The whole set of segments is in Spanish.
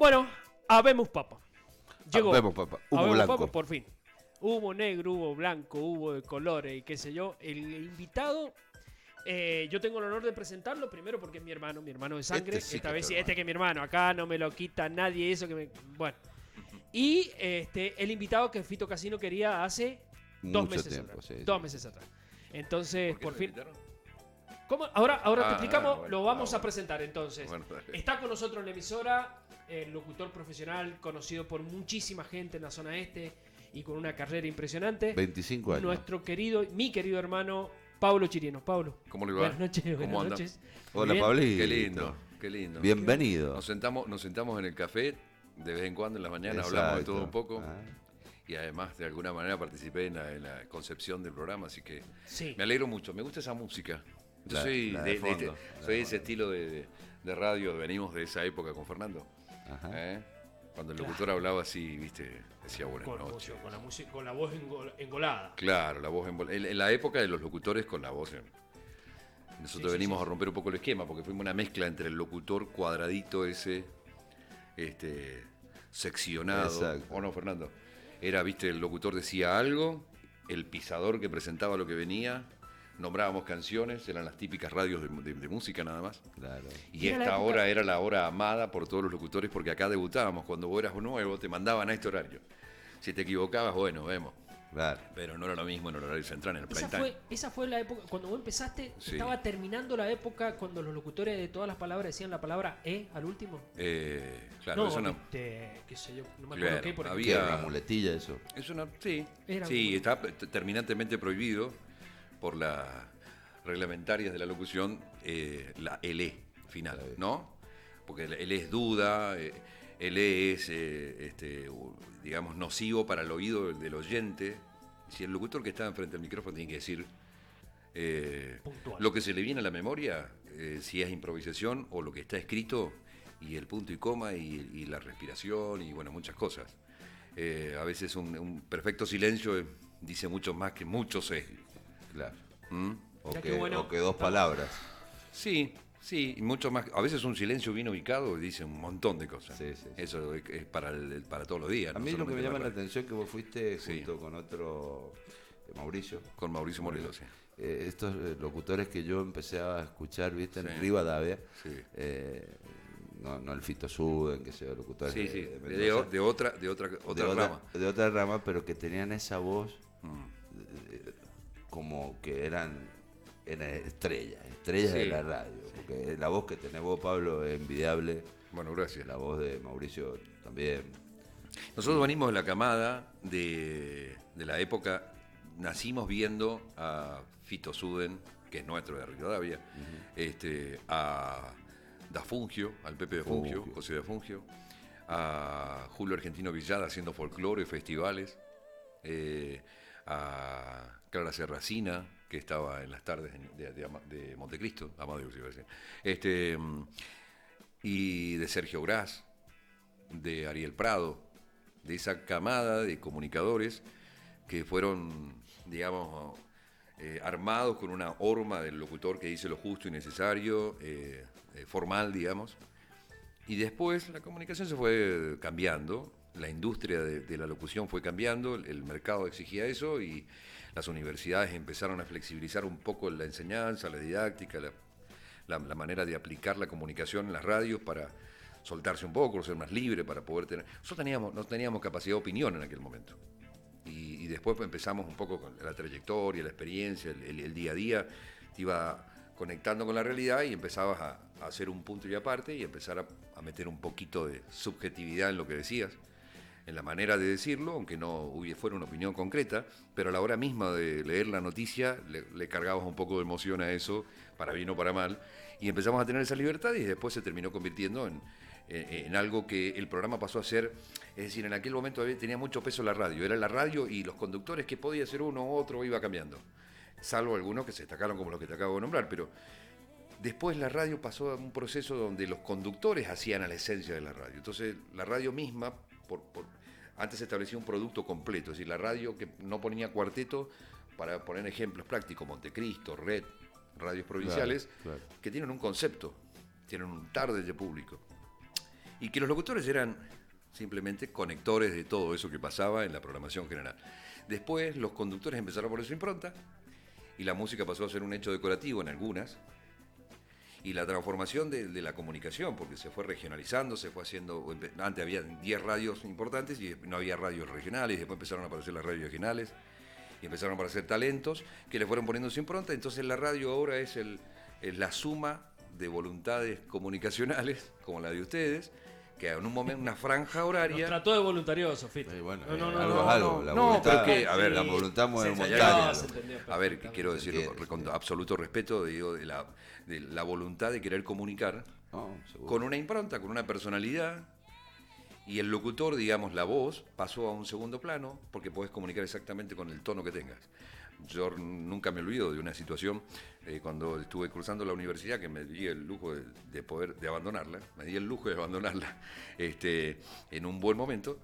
Bueno, habemos papa. Llegó. Habemos papa. Hubo Habemos blanco. papa, por fin. Hubo negro, hubo blanco, hubo de colores y qué sé yo. El invitado, yo tengo el honor de presentarlo primero porque es mi hermano de sangre. Este sí Esta que vez es sí, tu este hermano. que es mi hermano. Acá no me lo quita nadie eso que me... Bueno. Y el invitado que Fito Casino quería hace dos Mucho meses tiempo, atrás. sí, dos sí. meses atrás. Entonces, por lo fin... invitaron? ¿Cómo? Ahora te explicamos, bueno, lo vamos a bueno. presentar entonces. Bueno, dale. Está con nosotros en la emisora, el locutor profesional, conocido por muchísima gente en la zona este y con una carrera impresionante. 25 años. Mi querido hermano, Pablo Chirinos. Pablo. ¿Cómo le va? Buenas noches, ¿Cómo buenas anda? noches. Muy Hola, bien. Pablito. Qué lindo, qué lindo. Bienvenido. Nos sentamos en el café de vez en cuando en la mañana, Exacto. hablamos de todo un poco. Ah. Y además, de alguna manera, participé en la concepción del programa, así que Sí. me alegro mucho. Me gusta esa música. Yo La- soy la de fondo, soy ese estilo de radio, venimos de esa época con Fernando. Ajá. Cuando el locutor hablaba así, viste, decía buenas Con, noches. con la música, con la voz engolada. Claro, la voz en la época de los locutores con la voz Nosotros Sí, venimos sí. a romper un poco el esquema, porque fuimos una mezcla entre el locutor cuadradito ese, seccionado. Exacto. ¿O no, Fernando? Era, viste, el locutor decía algo, el pisador que presentaba lo que venía, nombrábamos canciones, eran las típicas radios de música nada más. Claro. Y Era la esta época- hora era la hora amada por todos los locutores, porque acá debutábamos. Cuando vos eras nuevo, te mandaban a este horario. Si te equivocabas, bueno, vemos. Claro. Pero no era lo mismo en el horario central, en el prime Esa time. fue la época, cuando vos empezaste, Sí. estaba terminando la época cuando los locutores de todas las palabras decían la palabra al último. Claro, No, es una. qué sé yo, no me acuerdo Claro, qué, por había- ¿Qué ejemplo. era una muletilla eso? Es una. Sí, Era sí, como- está terminantemente prohibido por las reglamentarias de la locución la LE final, ¿no? Porque el E es duda, el E es, digamos, nocivo para el oído del oyente. Si el locutor que está enfrente del micrófono tiene que decir Puntual. lo que se le viene a la memoria, si es improvisación o lo que está escrito, y el punto y coma y la respiración y bueno, muchas cosas. A veces un perfecto silencio dice mucho más que muchos es. Claro. ¿Mm? O Ya que, que bueno, o que dos estamos- palabras. Sí, y mucho más. A veces un silencio bien ubicado dice un montón de cosas. Sí, sí, sí. Eso es para todos los días. A no mí lo que me solamente llama la radio. atención es que vos fuiste Sí. junto con otro, Mauricio. Con Mauricio Morelos, sí. Estos locutores que yo empecé a escuchar, viste, en Sí. Rivadavia. Sí. No el Fito Suden, que sea locutores Sí, sí, Mendoza. de otra rama. De otra rama, pero que tenían esa voz Mm. como que eran estrellas Sí. de la radio. Porque la voz que tenés vos, Pablo, es envidiable. Bueno, gracias. La voz de Mauricio también. Nosotros venimos de la camada de la época, nacimos viendo a Fito Suden, que es nuestro de Rivadavia, a Da Fungio, al Pepe de Fungio, Fungio. José de Fungio, a Julio Argentino Villada haciendo folclore y festivales, a Clara Serracina, que estaba en las tardes de Montecristo, Amadeus iba a decir, y de Sergio Gras, de Ariel Prado, de esa camada de comunicadores que fueron, digamos, armados con una horma del locutor que dice lo justo y necesario, formal, digamos. Y después la comunicación se fue cambiando, la industria de la locución fue cambiando, el mercado exigía eso y las universidades empezaron a flexibilizar un poco la enseñanza, la didáctica, la manera de aplicar la comunicación en las radios para soltarse un poco, ser más libre, para poder tener... Nosotros no teníamos capacidad de opinión en aquel momento. Y después pues, empezamos un poco con la trayectoria, la experiencia, el día a día, te iba conectando con la realidad y empezabas a hacer un punto y aparte y empezar a meter un poquito de subjetividad en lo que decías, en la manera de decirlo, aunque no fuera una opinión concreta, pero a la hora misma de leer la noticia le cargabas un poco de emoción a eso, para bien o para mal, y empezamos a tener esa libertad y después se terminó convirtiendo en algo que el programa pasó a ser, es decir, en aquel momento tenía mucho peso la radio, era la radio y los conductores que podía ser uno u otro iba cambiando, salvo algunos que se destacaron como los que te acabo de nombrar, pero después la radio pasó a un proceso donde los conductores hacían a la esencia de la radio, entonces la radio misma, antes se establecía un producto completo, es decir, la radio que no ponía cuarteto, para poner ejemplos prácticos, Montecristo, Red, radios provinciales, Claro. que tienen un concepto, tienen un target de público. y que los locutores eran simplemente conectores de todo eso que pasaba en la programación general. Después los conductores empezaron a poner su impronta y la música pasó a ser un hecho decorativo en algunas, y la transformación de la comunicación, porque se fue regionalizando, se fue haciendo, antes había 10 radios importantes y no había radios regionales, después empezaron a aparecer las radios regionales y empezaron a aparecer talentos que le fueron poniendo su impronta. Entonces la radio ahora es la suma de voluntades comunicacionales, como la de ustedes, que en un momento, una franja Nos horaria... trató de voluntarioso, Fito. Bueno, No, algo es algo. La no, voluntad, pero que, a ver, la sí, voluntad mueve se montañas. entendió, se entendió A ver, que quiero decirlo entiende, con sí. absoluto respeto, digo, de la voluntad de querer comunicar No, seguro. con una impronta, con una personalidad, y el locutor, digamos, la voz, pasó a un segundo plano porque podés comunicar exactamente con el tono que tengas. Yo nunca me olvido de una situación cuando estuve cruzando la universidad, que me di el lujo de abandonarla, en un buen momento.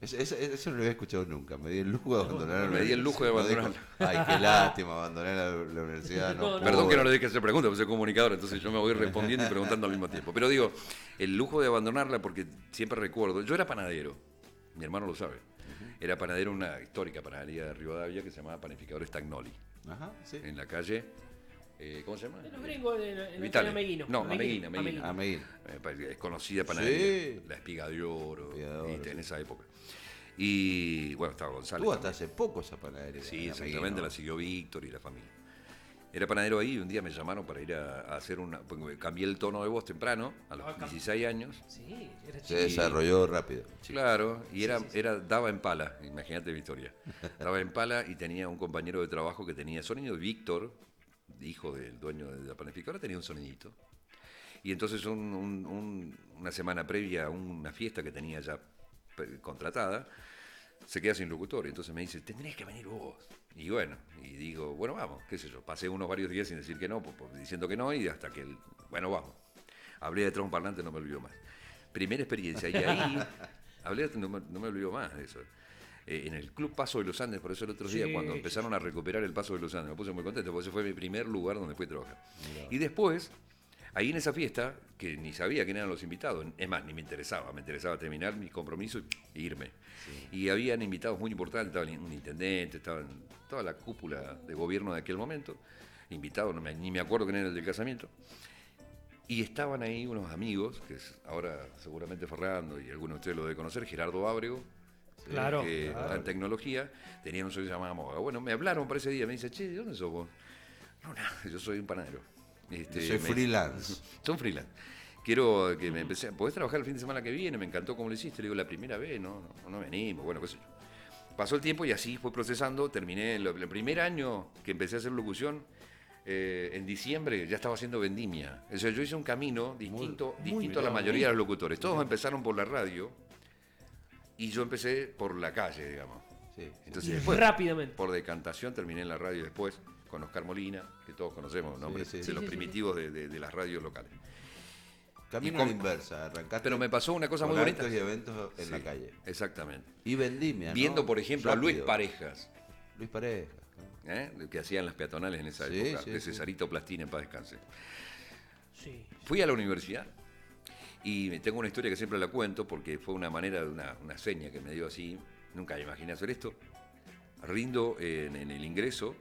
Eso no lo había escuchado nunca. Me di el lujo de abandonar. Me di el lujo de abandonarla. Ay, qué lástima, abandoné la universidad. No, pude. Perdón que no le deje hacer preguntas, porque soy comunicador, entonces yo me voy respondiendo y preguntando al mismo tiempo. Pero digo, el lujo de abandonarla porque siempre recuerdo, yo era panadero, mi hermano lo sabe, era panadero en una histórica panadería de Rivadavia que se llamaba Panificador Stagnoli, Ajá, sí. en la calle, ¿cómo se llama? Los gringos en Vitale. Ameguino. No, Ameguino. Ameguín. Es conocida panadería, Sí. la Espiga de Oro, Espiga de Oro, ¿viste? sí. En esa época. Y bueno, estaba González. Tuvo hasta también. hace poco esa panadería. Sí, Ameguín, exactamente, ¿no? la siguió Víctor y la familia. Era panadero ahí y un día me llamaron para ir a hacer porque cambié el tono de voz temprano, a los 16 años. Sí, era Se chico. desarrolló rápido. Claro, y daba en pala, imagínate Victoria. Daba en pala y tenía un compañero de trabajo que tenía sonido, Víctor, hijo del dueño de la panificadora, tenía un sonidito. Y entonces una semana previa a una fiesta que tenía ya contratada, se queda sin locutor. Entonces me dice, tendrías que venir vos. Y bueno, y digo, bueno, vamos, qué sé yo. Pasé varios días sin decir que no, diciendo que no, y hasta que, bueno, vamos. Hablé detrás de un parlante, no me olvido más. Primera experiencia, y ahí, no me olvido más de eso. En el Club Paso de los Andes, por eso el otro día, Sí, cuando sí, empezaron a recuperar el Paso de los Andes, me puse muy contento, porque ese fue mi primer lugar donde fui a trabajar. Y después, ahí en esa fiesta, que ni sabía quién eran los invitados, es más, ni me interesaba terminar mi compromiso e irme. Sí. Y habían invitados muy importantes, estaba un intendente, estaban toda la cúpula de gobierno de aquel momento, invitados, ni me acuerdo quién era el del casamiento. Y estaban ahí unos amigos, ahora seguramente Fernando y algunos de ustedes lo deben conocer, Gerardo Ábrego, Claro, que claro. está en tecnología, tenían un socio que se llamaba Moga. Bueno, me hablaron para ese día, me dice, che, ¿de dónde sos vos? No, nada, yo soy un panadero. Soy freelance. Son freelance. Quiero que me empecé. ¿Podés trabajar el fin de semana que viene? Me encantó cómo lo hiciste. Le digo, la primera vez, no venimos. Bueno, qué sé yo. Pasó el tiempo y así fue procesando. Terminé el primer año que empecé a hacer locución. En diciembre ya estaba haciendo vendimia. O sea, yo hice un camino distinto a la mayoría de los locutores. Todos empezaron por la radio y yo empecé por la calle, digamos. Sí. Entonces, Y después, rápidamente. por decantación, terminé en la radio después con Oscar Molina, que todos conocemos, nombres sí. de Sí, los sí, primitivos de las radios locales. Camino Y a la inversa, arrancaste. Pero me pasó una cosa con muy bonita. actos y eventos en Sí, la calle. Exactamente. Y vendimia, ¿no? Viendo, por ejemplo, a Luis Rápido. Parejas, Luis Pareja. que hacían las peatonales en esa Sí, época, sí, de sí. Cesarito Plastina, en paz descanse. Sí. Fui a la universidad y tengo una historia que siempre la cuento porque fue una manera de una seña que me dio así. Nunca me imaginé hacer esto. Rindo en el ingreso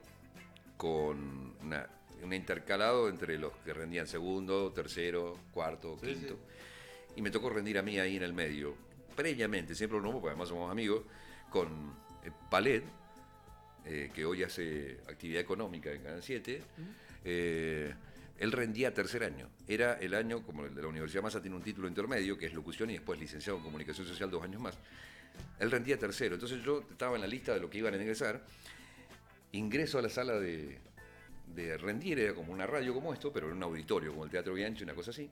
con un intercalado entre los que rendían segundo, tercero, cuarto, Sí, quinto. Y me tocó rendir a mí ahí en el medio. Previamente, siempre lo nombro porque además somos amigos, con Palet, que hoy hace actividad económica en Canal 7. Él rendía tercer año. Era el año, como el de la Universidad Massa tiene un título intermedio, que es locución y después licenciado en comunicación social 2 años más. Él rendía tercero. Entonces yo estaba en la lista de lo que iban a ingresar. Ingreso a la sala de rendir, era como una radio como esto, pero en un auditorio, como el Teatro Bianchi, una cosa así.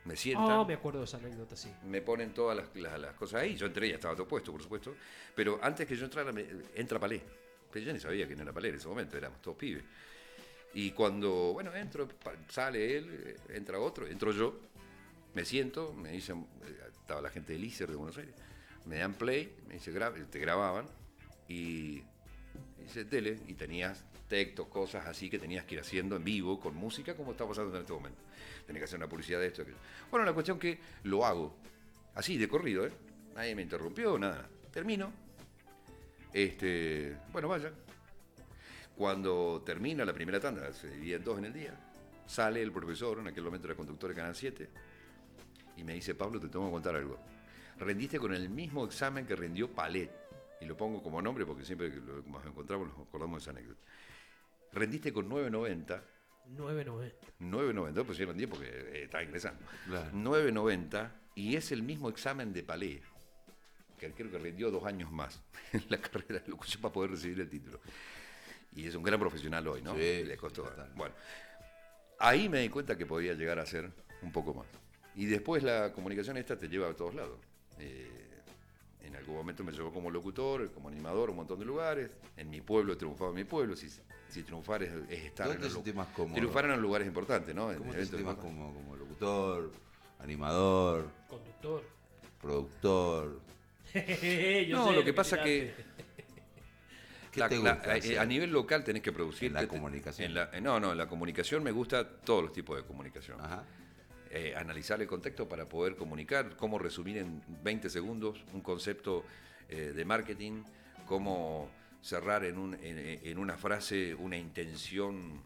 Me sientan. Me acuerdo de esa anécdota, sí. Me ponen todas las cosas ahí. Yo entré, ya estaba todo puesto, por supuesto. Pero antes que yo entrara, entra Palé. Pero yo ni sabía quién era Palé en ese momento, éramos todos pibes. Y cuando, bueno, entro, sale él, entra otro, entro yo, me siento, me dicen, estaba la gente del ISER de Buenos Aires, me dan play, me dice, te grababan, y Y dice, tele, y tenías textos, cosas así que tenías que ir haciendo en vivo, con música, como está pasando en este momento. Tenés que hacer una publicidad de esto. Aquello. Bueno, la cuestión que lo hago, así, de corrido, ¿eh? Nadie me interrumpió, nada. Termino. Bueno, vaya. Cuando termina la primera tanda, se divide en 2 en el día, sale el profesor, en aquel momento era conductor de Canal 7, y me dice, Pablo, te tengo que contar algo. Rendiste con el mismo examen que rindió Palet, y lo pongo como nombre porque siempre que nos encontramos nos acordamos de esa anécdota. Rendiste con 9.90. 9.90, pusieron 10 porque estaba ingresando. Claro. 9.90, y es el mismo examen de Palet, que creo que rindió 2 años más en la carrera de locución para poder recibir el título. Y es un gran profesional hoy, ¿no? Sí, Le costó. total. Bueno, ahí me di cuenta que podía llegar a ser un poco más. Y después la comunicación esta te lleva a todos lados. En algún momento me llevó como locutor, como animador, a un montón de lugares. En mi pueblo he triunfado en mi pueblo. Si triunfar es estar ¿Dónde te sentís más cómodo? Triunfar en los lugares importantes, ¿no? ¿Cómo En te eventos sentís más importantes. como locutor, animador, Conductor. productor? Yo No, sé lo que pasa tiraste. ¿Qué te gusta hacer a nivel local tenés que producir. en la comunicación? En la comunicación me gusta todos los tipos de comunicación. Ajá. Analizar el contexto para poder comunicar, cómo resumir en 20 segundos un concepto de marketing, cómo cerrar en una frase una intención,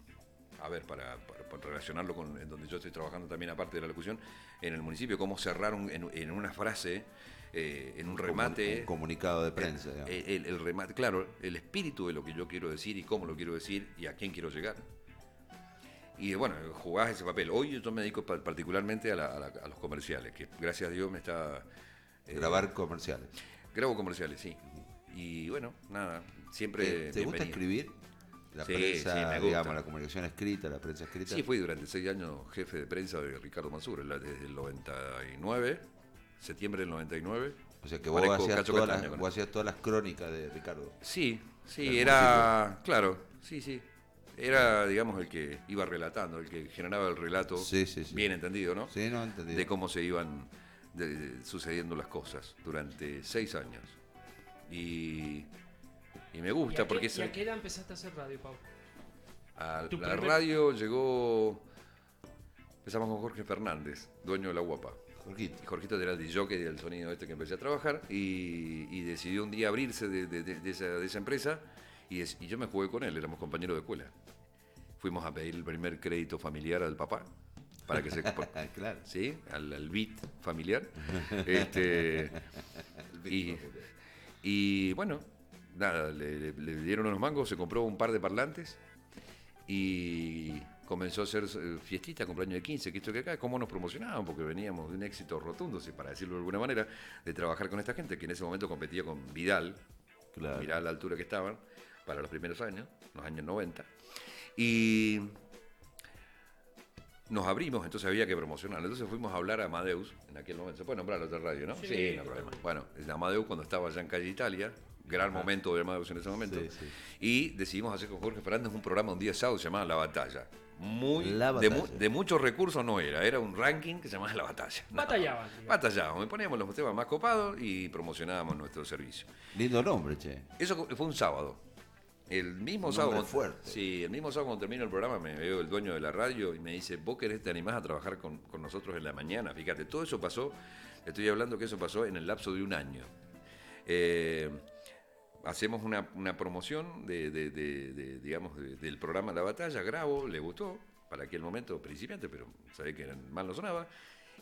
a ver, para relacionarlo con en donde yo estoy trabajando también, aparte de la locución, en el municipio, cómo cerrar en una frase, en un remate. Un comunicado de prensa, digamos. El remate, claro, el espíritu de lo que yo quiero decir y cómo lo quiero decir y a quién quiero llegar. Y bueno, jugás ese papel. Hoy yo me dedico particularmente a los comerciales, que gracias a Dios me está... Grabar comerciales. Grabo comerciales, sí. Y bueno, nada, siempre... ¿Te gusta bienvenido. escribir? La Sí, prensa, sí, me gusta. digamos, la comunicación escrita, la prensa escrita. Sí, fui durante 6 años jefe de prensa de Ricardo Mansur, desde el 99, septiembre del 99. O sea que vos Parezco hacías, Cacho todas Castaña con vos hacías todas las crónicas de Ricardo. Sí, Del era... Claro, sí. Era, digamos, el que iba relatando, el que generaba el relato, Sí. bien entendido, ¿no? Sí, no, entendí. De cómo se iban sucediendo las cosas durante 6 años. Y me gusta porque ¿Y a qué edad empezaste a hacer radio, Pau? Tu la primer- radio llegó... Empezamos con Jorge Fernández, dueño de La Guapa. Jorgito. Y Jorgito era el DJ del sonido que empecé a trabajar y decidió un día abrirse de esa empresa y yo me jugué con él, éramos compañeros de escuela. Fuimos a pedir el primer crédito familiar al papá para que se... Claro. ¿Sí? Al BIT familiar. Y bueno, nada, le dieron unos mangos, se compró un par de parlantes y comenzó a hacer fiestita, cumpleaños de 15, que esto que acá, cómo nos promocionaban, porque veníamos de un éxito rotundo, para decirlo de alguna manera, de trabajar con esta gente que en ese momento competía con Vidal, Claro. mirá la altura que estaban, para los primeros años, los años 90, y nos abrimos, entonces había que promocionarlo. Entonces fuimos a hablar a Amadeus, en aquel momento, se puede nombrar otra radio, ¿no? Sí, Sí, no hay problema. Bueno, el Amadeus cuando estaba allá en Calle Italia, gran momento de Amadeus en ese momento, Sí. y decidimos hacer con Jorge Fernández un programa un día sábado se llamaba La Batalla. La Batalla. De muchos recursos no era un ranking que se llamaba La Batalla. No, Batallaban, digamos. Batallábamos, poníamos los temas más copados y promocionábamos nuestro servicio. Lindo nombre, che. Eso fue un sábado. El mismo Un sábado. nombre fuerte. Sí, el mismo sábado cuando termino el programa me veo el dueño de la radio y me dice, ¿vos te animás a trabajar con nosotros en la mañana? Fíjate, todo eso pasó, estoy hablando que eso pasó en el lapso de un año. Hacemos una promoción digamos, del programa La Batalla, grabo, le gustó, para aquel momento principiante, pero sabía que mal no sonaba,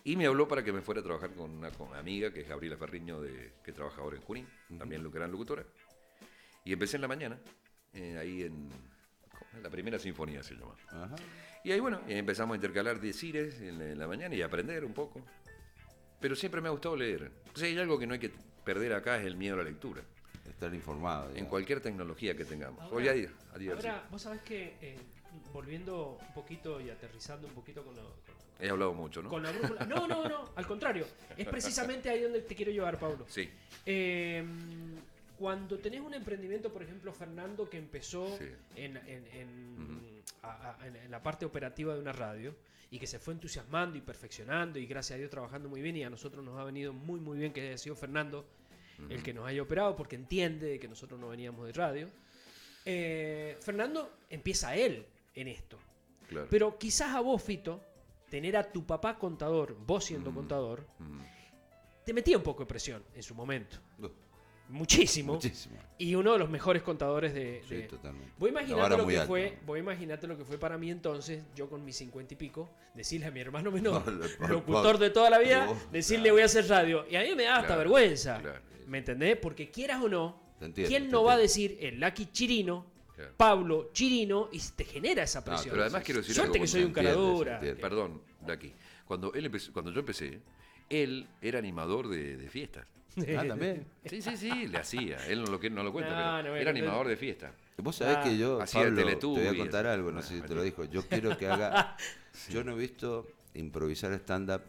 y me habló para que me fuera a trabajar con una amiga, que es Gabriela Ferriño, que trabaja ahora en Junín, también gran locutora, y empecé en la mañana, ahí en la primera sinfonía se llama. Ajá. Y ahí bueno, empezamos a intercalar decires en la mañana y a aprender un poco, pero siempre me ha gustado leer. O sea, hay algo que no hay que perder acá, es el miedo a la lectura. Estar informado. En digamos. cualquier tecnología que tengamos. Ahora- Hoy a día sí. Ahora, vos sabés que, volviendo un poquito y aterrizando un poquito He hablado mucho, ¿no? con la brújula. No, al contrario. Es precisamente ahí donde te quiero llevar, Pablo. Sí, Cuando tenés un emprendimiento, por ejemplo, Fernando, que empezó Sí. en la parte operativa de una radio y que se fue entusiasmando y perfeccionando y gracias a Dios trabajando muy bien, y a nosotros nos ha venido muy muy bien que haya sido Fernando el que nos haya operado porque entiende que nosotros no veníamos de radio. Fernando empieza él en esto. Claro. Pero quizás a vos, Fito, tener a tu papá contador, vos siendo contador, te metía un poco de presión en su momento. Muchísimo. Y uno de los mejores contadores de... Sí, totalmente. Vos imaginate lo que alta. fue, vos imaginate lo que fue para mí entonces, yo con mis 50 y pico, decirle a mi hermano menor, locutor de toda la vida, decirle voy a hacer radio. Y a mí me da hasta vergüenza. Claro. ¿Me entendés? Porque quieras o no, Entiendo, ¿quién no va a decir el Lucky Chirino, Claro. Pablo Chirino, y te genera esa presión? Pero además quiero decir Suerte algo, que soy un caradura. Perdón, Lucky. Cuando yo empecé, él era animador de fiestas. Ah, también. Sí, le hacía. Él no lo cuenta, No, pero no, era animador de fiestas. Vos sabés que yo, hacía Pablo, te Teletubbies. voy a contar algo, no sé si te lo dijo. Yo quiero que haga... Yo no he visto improvisar stand-up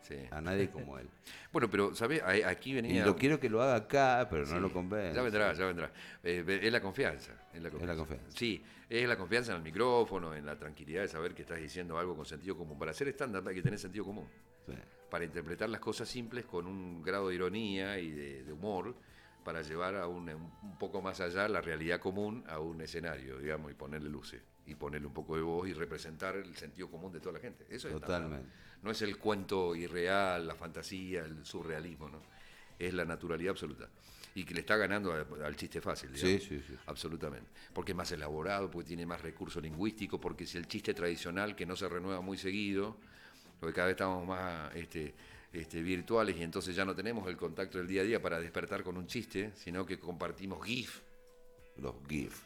Sí. a nadie como él. Bueno, pero, ¿sabés? Aquí Y venía... lo quiero que lo haga acá, pero no Sí, lo convence. Ya vendrá. Es la confianza. Es la confianza. Sí, es la confianza en el micrófono, en la tranquilidad de saber que estás diciendo algo con sentido común. Para hacer stand-up hay que tener sentido común. Sí. Para interpretar las cosas simples con un grado de ironía y de humor, para llevar a un poco más allá la realidad común a un escenario, digamos, y ponerle luces, y ponerle un poco de voz y representar el sentido común de toda la gente. Eso es Totalmente. no es el cuento irreal, la fantasía, el surrealismo, ¿no? Es la naturalidad absoluta. Y que le está ganando al chiste fácil, digamos. Sí. Absolutamente. Porque es más elaborado, porque tiene más recurso lingüístico, porque si el chiste tradicional, que no se renueva muy seguido, porque cada vez estamos más virtuales y entonces ya no tenemos el contacto del día a día para despertar con un chiste, sino que compartimos GIF, Los GIF.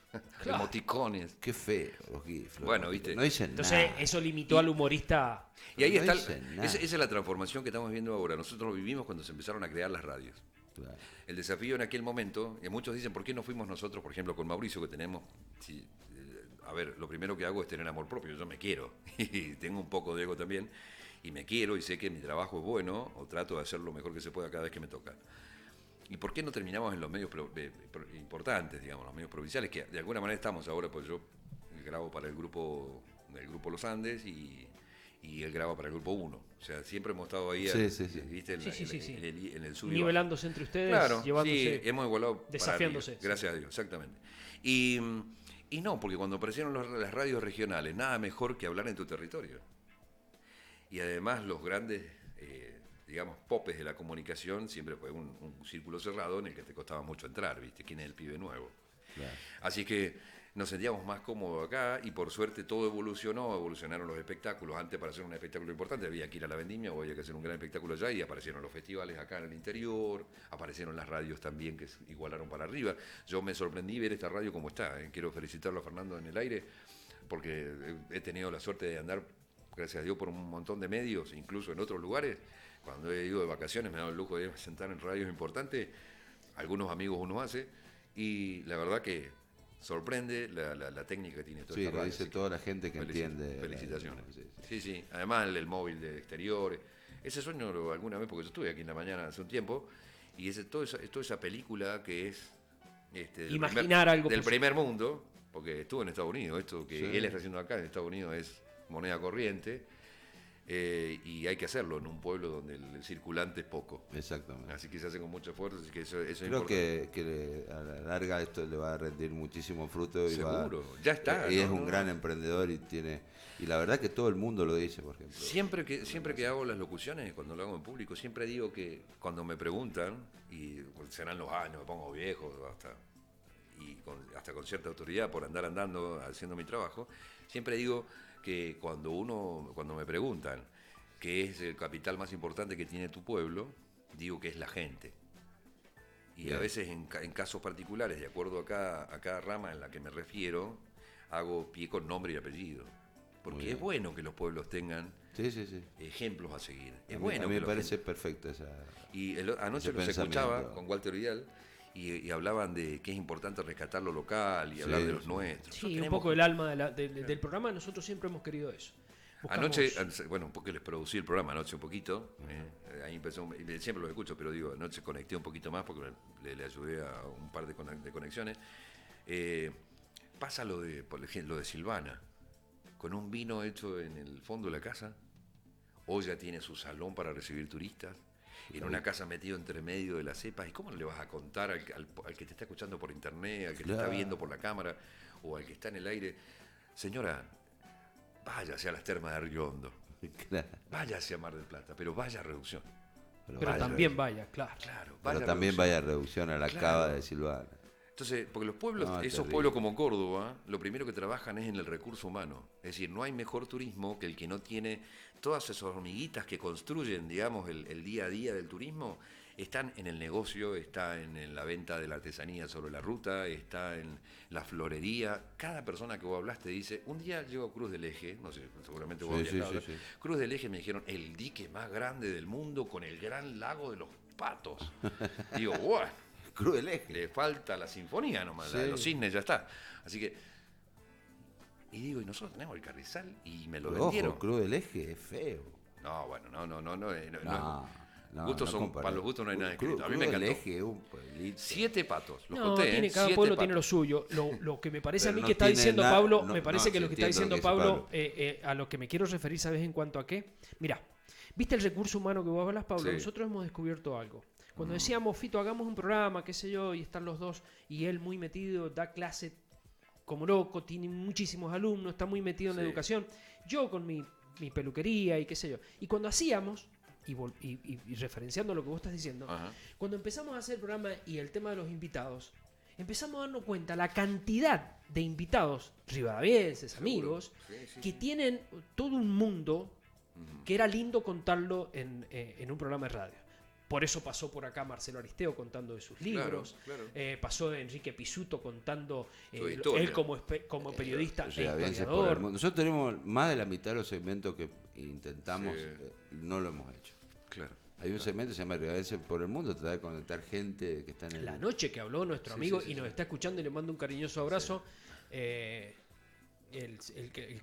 emoticones. Qué feo, los GIF. Bueno, ¿viste? No dicen Entonces, nada. eso limitó al humorista. Y ahí No está, dicen nada. esa es la transformación que estamos viendo ahora. Nosotros lo vivimos cuando se empezaron a crear las radios. Claro. El desafío en aquel momento, y muchos dicen, ¿por qué no fuimos nosotros, por ejemplo, con Mauricio, que tenemos... a ver, lo primero que hago es tener amor propio, yo me quiero, y tengo un poco de ego también, y me quiero y sé que mi trabajo es bueno, o trato de hacer lo mejor que se pueda cada vez que me toca. ¿Y por qué no terminamos en los medios importantes, digamos, los medios provinciales, que de alguna manera estamos ahora, pues yo grabo para el grupo Los Andes y él graba para el grupo 1. O sea, siempre hemos estado ahí, Sí. ¿viste? Sí. En el sub y Nivelándose entre ustedes, claro, llevándose, sí, hemos igualado desafiándose. para arriba, gracias a Dios, exactamente. Y no, porque cuando aparecieron las radios regionales, nada mejor que hablar en tu territorio. Y además los grandes, digamos, popes de la comunicación, siempre fue un círculo cerrado en el que te costaba mucho entrar, ¿viste? ¿Quién es el pibe nuevo? Claro. Así que nos sentíamos más cómodos acá y por suerte todo evolucionaron los espectáculos. Antes para hacer un espectáculo importante había que ir a la Vendimia o había que hacer un gran espectáculo allá y aparecieron los festivales acá en el interior, aparecieron las radios también que se igualaron para arriba. Yo me sorprendí ver esta radio como está. Quiero felicitarlo a Fernando en el aire porque he tenido la suerte de andar, gracias a Dios, por un montón de medios, incluso en otros lugares. Cuando he ido de vacaciones me he dado el lujo de sentar en radios importantes, algunos amigos uno hace, y la verdad que sorprende la técnica que tiene toda Sí, esta lo radio, dice así toda que la gente que entiende. Felicitaciones. Sí. Sí. Además el móvil de exteriores. Ese sueño alguna vez, porque yo estuve aquí en la mañana hace un tiempo, y toda esa película que es Imaginar algo del posible. primer mundo, porque estuvo en Estados Unidos, esto que Sí. él está haciendo acá en Estados Unidos es moneda corriente, y hay que hacerlo en un pueblo donde el circulante es poco. Exactamente. Así que se hace con mucho esfuerzo, así que eso es Creo importante. que a la larga esto le va a rendir muchísimo fruto y Seguro, ya está. y ¿no? es un gran emprendedor y la verdad que todo el mundo lo dice, por ejemplo. Siempre que hago las locuciones, cuando lo hago en público, siempre digo que cuando me preguntan, y serán los años, me pongo viejo, hasta con cierta autoridad por andar andando haciendo mi trabajo, siempre digo que cuando me preguntan qué es el capital más importante que tiene tu pueblo, digo que es la gente. Y Bien. a veces en casos particulares, de acuerdo a cada rama en la que me refiero, hago pie con nombre y apellido. Porque es bueno que los pueblos tengan Sí. ejemplos a seguir. Es A mí bueno que me la parece gente- perfecta esa. Y anoche ese los pensamiento. escuchaba con Walter Vidal y hablaban de que es importante rescatar lo local y Sí, hablar de los sí. nuestros. Sí, Nosotros un tenemos- poco el alma del programa. Nosotros siempre hemos querido eso. Buscamos- Anoche, bueno, porque les producí el programa anoche un poquito, ahí empezó, siempre lo escucho, pero digo, anoche conecté un poquito más porque le ayudé a un par de conexiones. Pasa por ejemplo, lo de Silvana, con un vino hecho en el fondo de la casa, hoy ya tiene su salón para recibir turistas, en una casa metido entre medio de las cepas. ¿Y cómo le vas a contar al que te está escuchando por internet, al que te está viendo por la cámara o al que está en el aire? Señora, váyase a las termas de Río Hondo. Claro. Váyase a Mar del Plata, pero vaya a Reducción. Pero también vaya, claro. Pero también vaya a Reducción, a la cava de Silvana. Entonces, porque los pueblos, esos pueblos como Córdoba, lo primero que trabajan es en el recurso humano. Es decir, no hay mejor turismo que el que no tiene todas esas hormiguitas que construyen, digamos, el día a día del turismo. Están en el negocio, está en la venta de la artesanía sobre la ruta, está en la florería. Cada persona que vos hablaste dice, un día llego a Cruz del Eje, no sé, seguramente vos habías hablado. Cruz del Eje me dijeron, el dique más grande del mundo con el gran lago de los patos. Digo, ¡guau! Cruz del Eje. Le falta la sinfonía nomás, la de los cisnes ya está. Así que, y digo, y nosotros tenemos el Carrizal y me lo vendieron. Cruz del Eje es feo. No, bueno, No, gustos son, para los gustos no hay nada escrito. A mí me encantó. Eje, un pueblito. 7 patos. Los conté, cada pueblo tiene lo suyo. Lo que me parece a mí que está diciendo Pablo, me parece que lo que está diciendo Pablo, a lo que me quiero referir, ¿sabes en cuanto a qué? Mira, ¿viste el recurso humano que vos hablas, Pablo? Sí. Nosotros hemos descubierto algo. Cuando decíamos, Fito, hagamos un programa, qué sé yo, y están los dos, y él muy metido, da clase como loco, tiene muchísimos alumnos, está muy metido en la educación. Yo con mi peluquería y qué sé yo. Y cuando hacíamos... Y referenciando lo que vos estás diciendo, cuando empezamos a hacer el programa y el tema de los invitados, empezamos a darnos cuenta la cantidad de invitados rivadavienses, amigos, que tienen todo un mundo que era lindo contarlo en un programa de radio. Por eso pasó por acá Marcelo Aristeo contando de sus libros, pasó Enrique Pisuto contando él como periodista e historiador. Nosotros tenemos más de la mitad de los segmentos que intentamos, no lo hemos hecho. Claro. Hay un segmento que se llama Rivadaviense por el Mundo, trata de conectar gente que está en el... La noche que habló nuestro amigo y nos está escuchando y le mando un cariñoso abrazo, el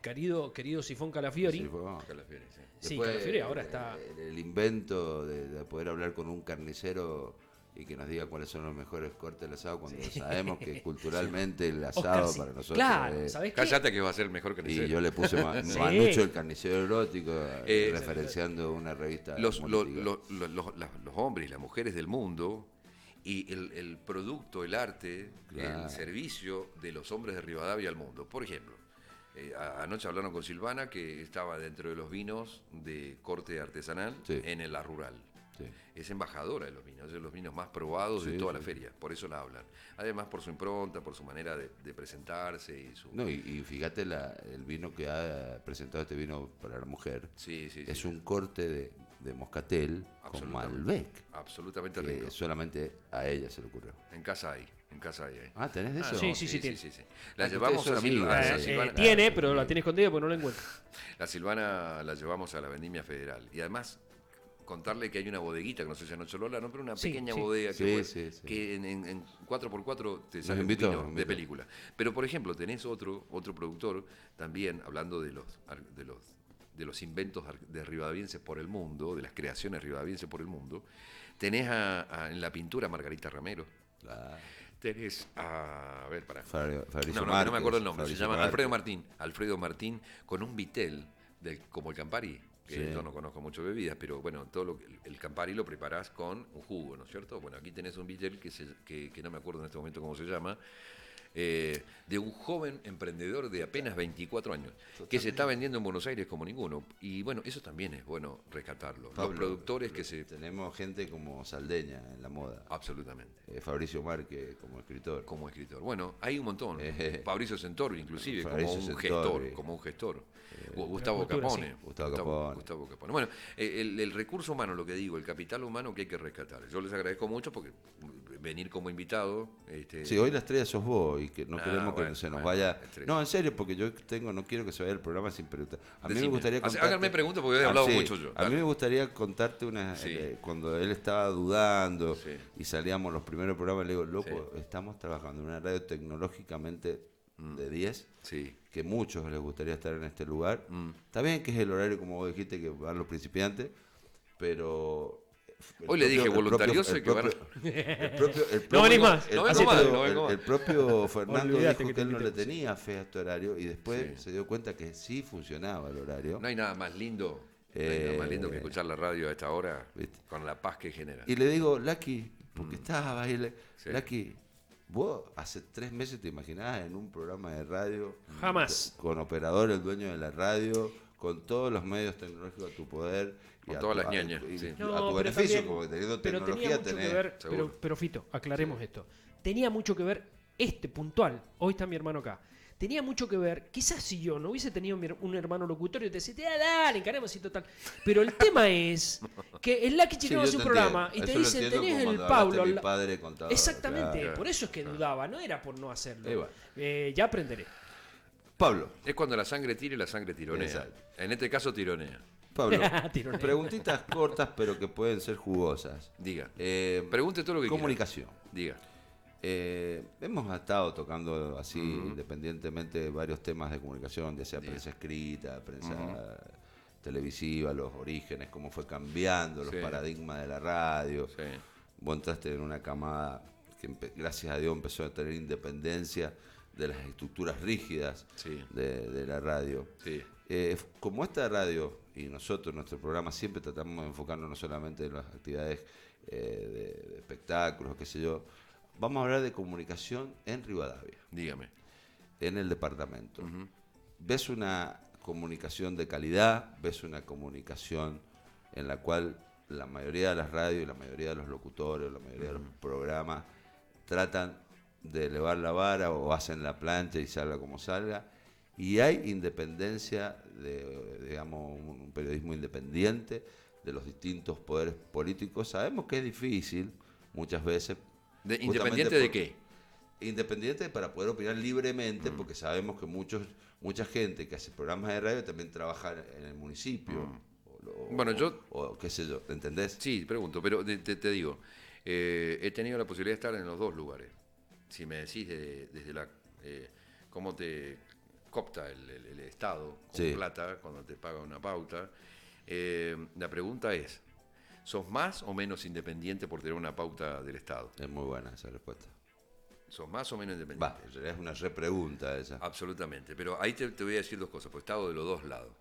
querido Sifón Calafiori. Calafiori ahora está... El invento de poder hablar con un carnicero y que nos diga cuáles son los mejores cortes del asado cuando sabemos que culturalmente el asado para nosotros claro, ¿sabés qué? Cállate que va a ser el mejor carnicero. Y yo le puse Manucho el carnicero erótico, referenciando una revista. Los hombres y las mujeres del mundo y el producto, el arte, el servicio de los hombres de Rivadavia al mundo. Por ejemplo, anoche hablaron con Silvana, que estaba dentro de los vinos de corte artesanal en la rural. Sí. Es embajadora de los vinos, es de los vinos más probados de toda la feria, por eso la hablan. Además por su impronta, por su manera de presentarse y su... No, y fíjate el vino que ha presentado este vino para la mujer. Es un corte de moscatel con Malbec. Absolutamente rico. Solamente a ella se le ocurrió. En casa hay. Ah, ¿tenés de eso? Sí. La llevamos a Silvana. Tiene, pero la tiene escondida porque no la encuentro. La Silvana la llevamos a la Vendimia Federal. Y además... contarle que hay una bodeguita, que no sé si anoche lo hablaron, pero una pequeña bodega que en 4x4 te sale un vino de película. Pero, por ejemplo, tenés otro productor, también hablando de los inventos de rivadavienses por el mundo, de las creaciones rivadavienses por el mundo. Tenés en la pintura a Margarita Ramero. Tenés a ver, pará. Fabricio Márquez, no me acuerdo el nombre, se llama Alfredo Martín, con un vitel como el Campari. Que yo no conozco mucho bebidas, pero bueno, el Campari lo preparás con un jugo, ¿no es cierto? Bueno, aquí tenés un vitel que no me acuerdo en este momento cómo se llama, de un joven emprendedor de apenas 24 años, que se está vendiendo en Buenos Aires como ninguno. Y bueno, eso también es bueno rescatarlo. Pablo, los productores Tenemos gente como Saldeña en la moda. Absolutamente. Fabricio Márquez como escritor. Bueno, hay un montón. Fabricio Centauri, inclusive, como un gestor. Gustavo Capone. Bueno, el recurso humano, lo que digo, el capital humano que hay que rescatar. Yo les agradezco mucho porque venir como invitado... Sí, hoy la estrella sos vos y que no queremos que se nos vaya... No, en serio, porque yo no quiero que se vaya el programa sin preguntar. A mí me gustaría contarte... Háganme preguntas porque he hablado mucho yo. A mí me gustaría contarte cuando él estaba dudando y salíamos los primeros programas, le digo, loco, estamos trabajando en una radio tecnológicamente de 10, que muchos les gustaría estar en este lugar. Está bien que es el horario, como vos dijiste, que van los principiantes, pero... Hoy le dije voluntarioso y que van no venís más. El propio Fernando dijo que él no le tenía fe a este horario y después se dio cuenta que sí funcionaba el horario. No hay nada más lindo Más lindo que escuchar la radio a esta hora, ¿viste? Con la paz que genera. Y le digo, Lucky, porque estaba ahí, Lucky, vos hace 3 meses te imaginabas en un programa de radio. Jamás. Con operador, el dueño de la radio, con todos los medios tecnológicos a tu poder. Con todas las ñañas. A tu beneficio, como teniendo tecnología tenés. Pero Fito, aclaremos esto. Tenía mucho que ver puntual. Hoy está mi hermano acá. Tenía mucho que ver, quizás si yo no hubiese tenido un hermano locutorio, te decía, dale, encaremos y total. Pero el tema es que el Lucky Chino hace un programa y te dicen, tenés el Pablo. Mi padre contaba, exactamente, claro. Por eso es que dudaba, no era por no hacerlo. Ya aprenderé. Pablo. Es cuando la sangre tira y la sangre tironea. Exacto. En este caso, tironea. Pablo, preguntitas cortas pero que pueden ser jugosas. Diga. Pregunte todo lo que comunicación. Quiera. Diga. Hemos estado tocando así independientemente varios temas de comunicación, ya sea prensa escrita, prensa televisiva, los orígenes, cómo fue cambiando los paradigmas de la radio. Sí. Vos entraste en una camada que gracias a Dios empezó a tener independencia de las estructuras rígidas de la radio. Sí. Como esta radio y nosotros, nuestro programa, siempre tratamos de enfocarnos no solamente en las actividades de espectáculos, qué sé yo. Vamos a hablar de comunicación en Rivadavia. Dígame. En el departamento. ¿Ves una comunicación de calidad? ¿Ves una comunicación en la cual la mayoría de las radios, la mayoría de los locutores, la mayoría de los programas tratan de elevar la vara o hacen la plancha y salga como salga? Y hay independencia, digamos, un periodismo independiente de los distintos poderes políticos. Sabemos que es difícil muchas veces. ¿Independiente de qué? Independiente para poder opinar libremente, porque sabemos que mucha gente que hace programas de radio también trabaja en el municipio. O qué sé yo, ¿entendés? Sí, pregunto, pero te digo, he tenido la posibilidad de estar en los dos lugares. Si me decís desde la cómo te copta el Estado con plata cuando te paga una pauta, la pregunta es, ¿sos más o menos independiente por tener una pauta del Estado? Es muy buena esa respuesta. ¿Sos más o menos independiente? En realidad es una repregunta esa. Absolutamente, pero ahí te voy a decir dos cosas, porque he estado de los dos lados.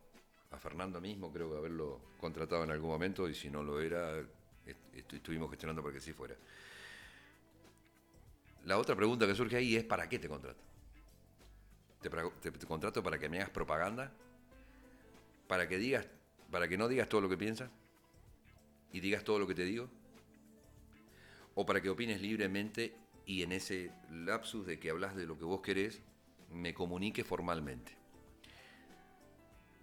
A Fernando mismo creo que haberlo contratado en algún momento y si no lo era, estuvimos gestionando para que sí fuera. La otra pregunta que surge ahí es ¿para qué te contrato? ¿Te contrato para que me hagas propaganda? ¿Para que no digas todo lo que piensas? ¿Y digas todo lo que te digo? ¿O para que opines libremente y en ese lapsus de que hablas de lo que vos querés, me comunique formalmente?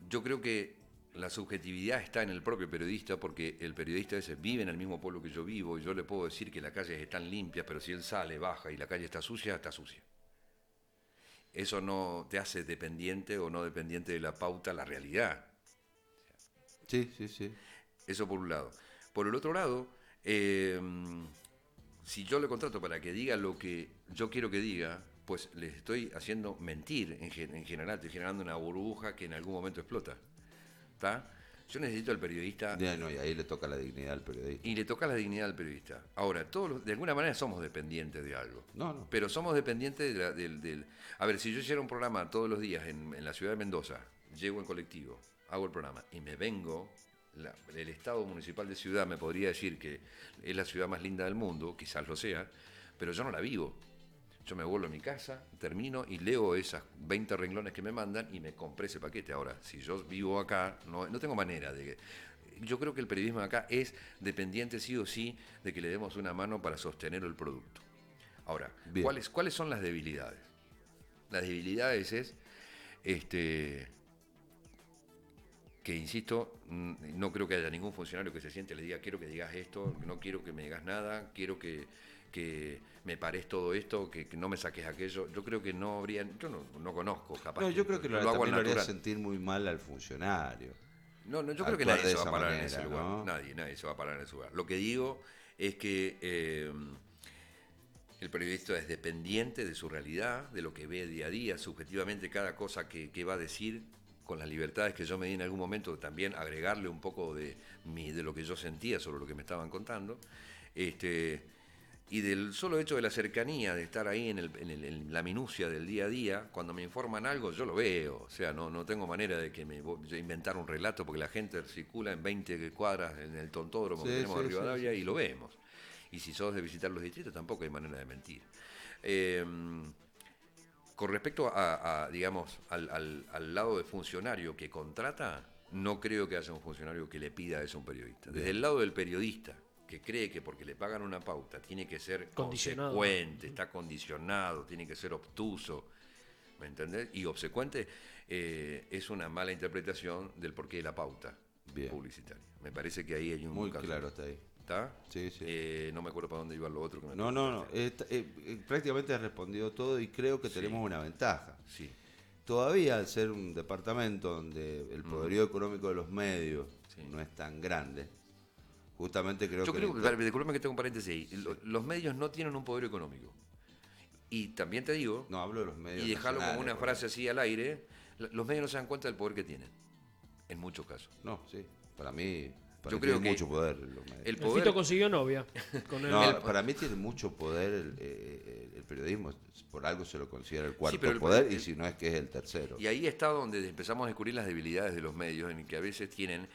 Yo creo que la subjetividad está en el propio periodista, porque el periodista ese vive en el mismo pueblo que yo vivo y yo le puedo decir que las calles están limpias, pero si él sale, baja y la calle está sucia, está sucia. Eso no te hace dependiente o no dependiente de la pauta, la realidad. Sí. Eso por un lado. Por el otro lado, si yo le contrato para que diga lo que yo quiero que diga, pues le estoy haciendo mentir en general, estoy generando una burbuja que en algún momento explota. ¿Está? Yo necesito al periodista... y ahí le toca la dignidad al periodista. Y le toca la dignidad al periodista. Ahora, todos de alguna manera somos dependientes de algo. No. Pero somos dependientes del... A ver, si yo hiciera un programa todos los días en la ciudad de Mendoza, llego en colectivo, hago el programa y me vengo... el Estado Municipal de Ciudad me podría decir que es la ciudad más linda del mundo, quizás lo sea, pero yo no la vivo. Yo me vuelvo a mi casa, termino y leo esas 20 renglones que me mandan y me compré ese paquete. Ahora, si yo vivo acá, no tengo manera de... Yo creo que el periodismo acá es dependiente sí o sí de que le demos una mano para sostener el producto. Ahora, ¿cuáles son las debilidades? Las debilidades es... que insisto, no creo que haya ningún funcionario que se siente y le diga quiero que digas esto, no quiero que me digas nada, quiero que me pares todo esto, que no me saques aquello. Yo creo que no habría, yo no conozco, capaz. No, yo creo que lo haría sentir muy mal al funcionario. No, yo creo que nadie se va a parar en ese lugar. ¿No? Nadie se va a parar en ese lugar. Lo que digo es que el periodista es dependiente de su realidad, de lo que ve día a día, subjetivamente cada cosa que va a decir, con las libertades que yo me di en algún momento, también agregarle un poco de lo que yo sentía sobre lo que me estaban contando, Y del solo hecho de la cercanía, de estar ahí en la minucia del día a día, cuando me informan algo, yo lo veo. O sea, no tengo manera de que yo inventar un relato, porque la gente circula en 20 cuadras en el tontódromo que tenemos de Rivadavia y lo vemos. Y si sos de visitar los distritos, tampoco hay manera de mentir. Con respecto digamos, al lado de funcionario que contrata, no creo que haya un funcionario que le pida eso a un periodista. Desde el lado del periodista, que cree que porque le pagan una pauta tiene que ser consecuente, está condicionado, tiene que ser obtuso, ¿me entendés? Y obsecuente es una mala interpretación del porqué de la pauta publicitaria. Me parece que ahí hay un muy caso. Claro está ahí. ¿Está? Sí. No me acuerdo para dónde iba lo otro que me No. Prácticamente has respondido todo y creo que tenemos una ventaja. Sí. Todavía, al ser un departamento donde el poderío económico de los medios no es tan grande, justamente creo disculpame que tengo un paréntesis ahí. Los medios no tienen un poder económico. Y también te digo, no hablo de los medios, y dejarlo como una frase así al aire, los medios no se dan cuenta del poder que tienen, en muchos casos. No, sí, para mí yo creo que mucho poder los medios. El Fito consiguió novia. Para mí tiene mucho poder el periodismo, por algo se lo considera el cuarto poder, y si no es que es el tercero. Y ahí está donde empezamos a descubrir las debilidades de los medios, en que a veces tienen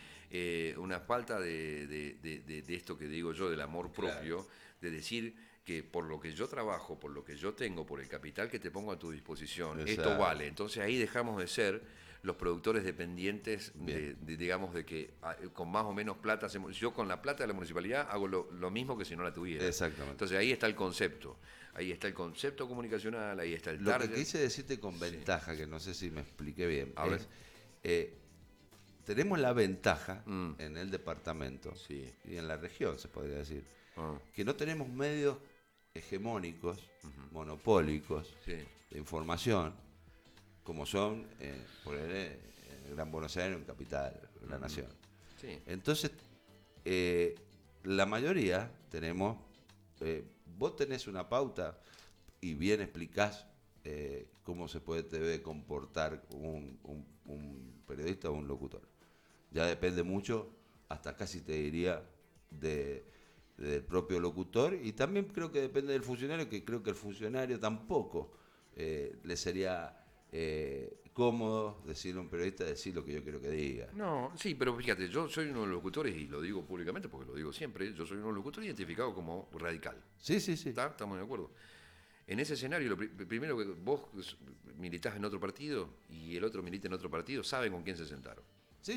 una falta de esto que digo yo, del amor propio, de decir que por lo que yo trabajo, por lo que yo tengo, por el capital que te pongo a tu disposición, esto vale. Entonces ahí dejamos de ser los productores dependientes digamos, de que con más o menos plata yo con la plata de la municipalidad hago lo mismo que si no la tuviera. Exactamente. Entonces ahí está el concepto. Ahí está el concepto comunicacional, ahí está el target. Lo que quise decirte con ventaja, que no sé si me expliqué bien, tenemos la ventaja en el departamento y en la región, se podría decir, que no tenemos medios hegemónicos, monopólicos de información, como son por el Gran Buenos Aires, en capital, en la nación. Sí. Entonces, la mayoría tenemos, vos tenés una pauta y bien explicás cómo debe comportar un periodista o un locutor. Ya depende mucho, hasta casi te diría, del propio locutor, y también creo que depende del funcionario, que creo que el funcionario tampoco le sería cómodo decirle a un periodista decir lo que yo quiero que diga. No, sí, pero fíjate, yo soy uno de los locutores, y lo digo públicamente porque lo digo siempre, yo soy uno de los locutores identificado como radical. Sí. ¿Estamos de acuerdo? En ese escenario, primero que vos militás en otro partido y el otro milita en otro partido, saben con quién se sentaron. Sí.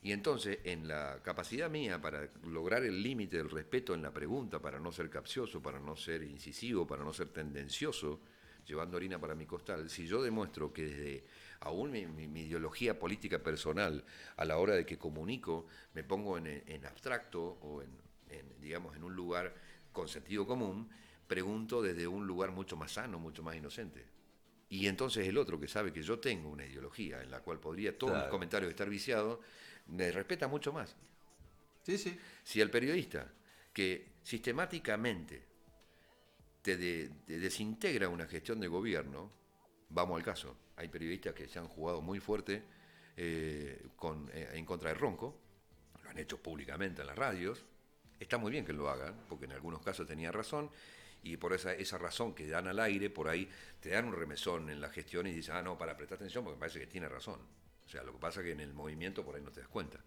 Y entonces, en la capacidad mía para lograr el límite del respeto en la pregunta, para no ser capcioso, para no ser incisivo, para no ser tendencioso, llevando harina para mi costal, si yo demuestro que desde aún mi ideología política personal, a la hora de que comunico, me pongo en abstracto o digamos, en un lugar con sentido común, pregunto desde un lugar mucho más sano, mucho más inocente. Y entonces el otro, que sabe que yo tengo una ideología en la cual podría todos mis comentarios estar viciados, me respeta mucho más. Sí. Si el periodista que sistemáticamente te desintegra una gestión de gobierno, vamos al caso, hay periodistas que se han jugado muy fuerte en contra de Ronco, lo han hecho públicamente en las radios, está muy bien que lo hagan, porque en algunos casos tenía razón, y por esa razón que dan al aire, por ahí te dan un remesón en la gestión y dicen, no, para prestar atención porque me parece que tiene razón. O sea, lo que pasa es que en el movimiento por ahí no te das cuenta.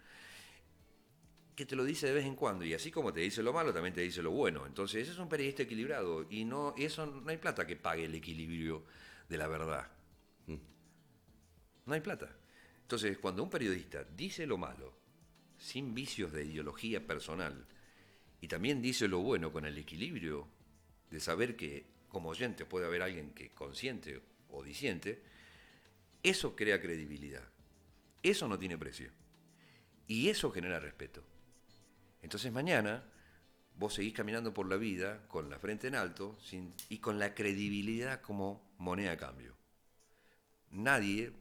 Que te lo dice de vez en cuando, y así como te dice lo malo, también te dice lo bueno. Entonces, ese es un periodista equilibrado, y eso no hay plata que pague el equilibrio de la verdad. No hay plata. Entonces, cuando un periodista dice lo malo, sin vicios de ideología personal, y también dice lo bueno con el equilibrio de saber que como oyente puede haber alguien que consciente o disiente, eso crea credibilidad. Eso no tiene precio. Y eso genera respeto. Entonces mañana vos seguís caminando por la vida con la frente en alto y con la credibilidad como moneda de cambio. Nadie,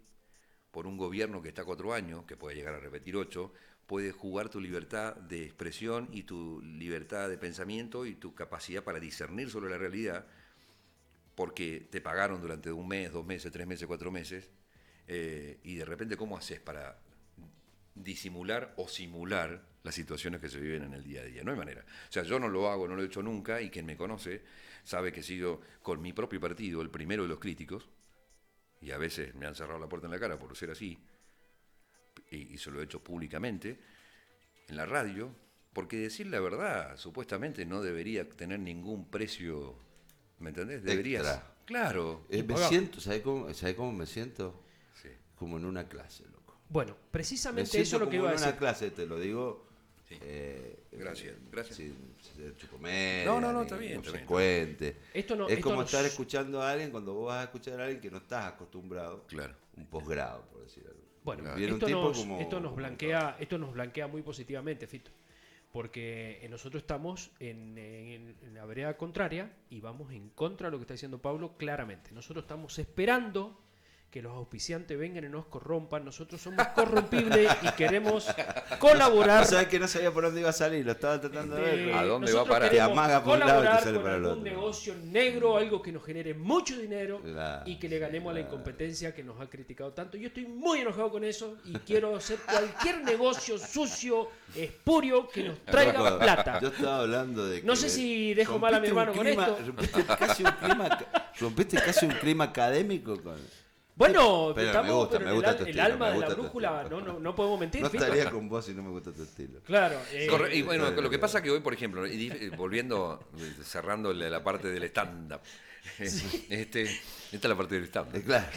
por un gobierno que está 4 años, que puede llegar a repetir 8, puede jugar tu libertad de expresión y tu libertad de pensamiento y tu capacidad para discernir sobre la realidad, porque te pagaron durante 1 mes, 2 meses, 3 meses, 4 meses, y de repente, ¿cómo haces para disimular o simular las situaciones que se viven en el día a día. No hay manera. O sea, yo no lo hago, no lo he hecho nunca, y quien me conoce sabe que he sido con mi propio partido el primero de los críticos, y a veces me han cerrado la puerta en la cara por ser así, y se lo he hecho públicamente, en la radio, porque decir la verdad supuestamente no debería tener ningún precio, ¿me entendés? Deberías... Extra. Claro. Me siento, ¿sabés cómo me siento? Sí. Como en una clase, loco. Bueno, precisamente eso es lo que iba a decir. En una clase, te lo digo. Sí. Gracias. Sin ser chucomedia, no, está bien. Consecuente. Es como estar nos... escuchando a alguien cuando vos vas a escuchar a alguien que no estás acostumbrado. Claro. Un posgrado, por decir algo. Bueno, claro. esto nos blanquea muy positivamente, Fito. Porque nosotros estamos en la vereda contraria y vamos en contra de lo que está diciendo Pablo claramente. Nosotros estamos esperando que los auspiciantes vengan y nos corrompan. Nosotros somos corrompibles y queremos colaborar. ¿Sabes que no sabía por dónde iba a salir? Lo estaba tratando de ver. ¿A dónde va a parar? Te amaga por un lado y te sale con para el algún otro. negocio negro, algo que nos genere mucho dinero Claro, y que le ganemos a la incompetencia que nos ha criticado tanto. Yo estoy muy enojado con eso y quiero hacer cualquier negocio sucio, espurio, que nos traiga plata. Yo estaba hablando de que no sé si dejo mal a mi hermano con esto. Rompiste casi un clima académico con... Bueno, pero me gusta tu el estilo, alma de la brújula, no podemos mentir. No estaría con vos si no me gusta tu estilo. Claro. Y bueno, lo que pasa que hoy, por ejemplo, volviendo, cerrando la parte del stand-up, Sí. esta es la parte del stand-up. Claro.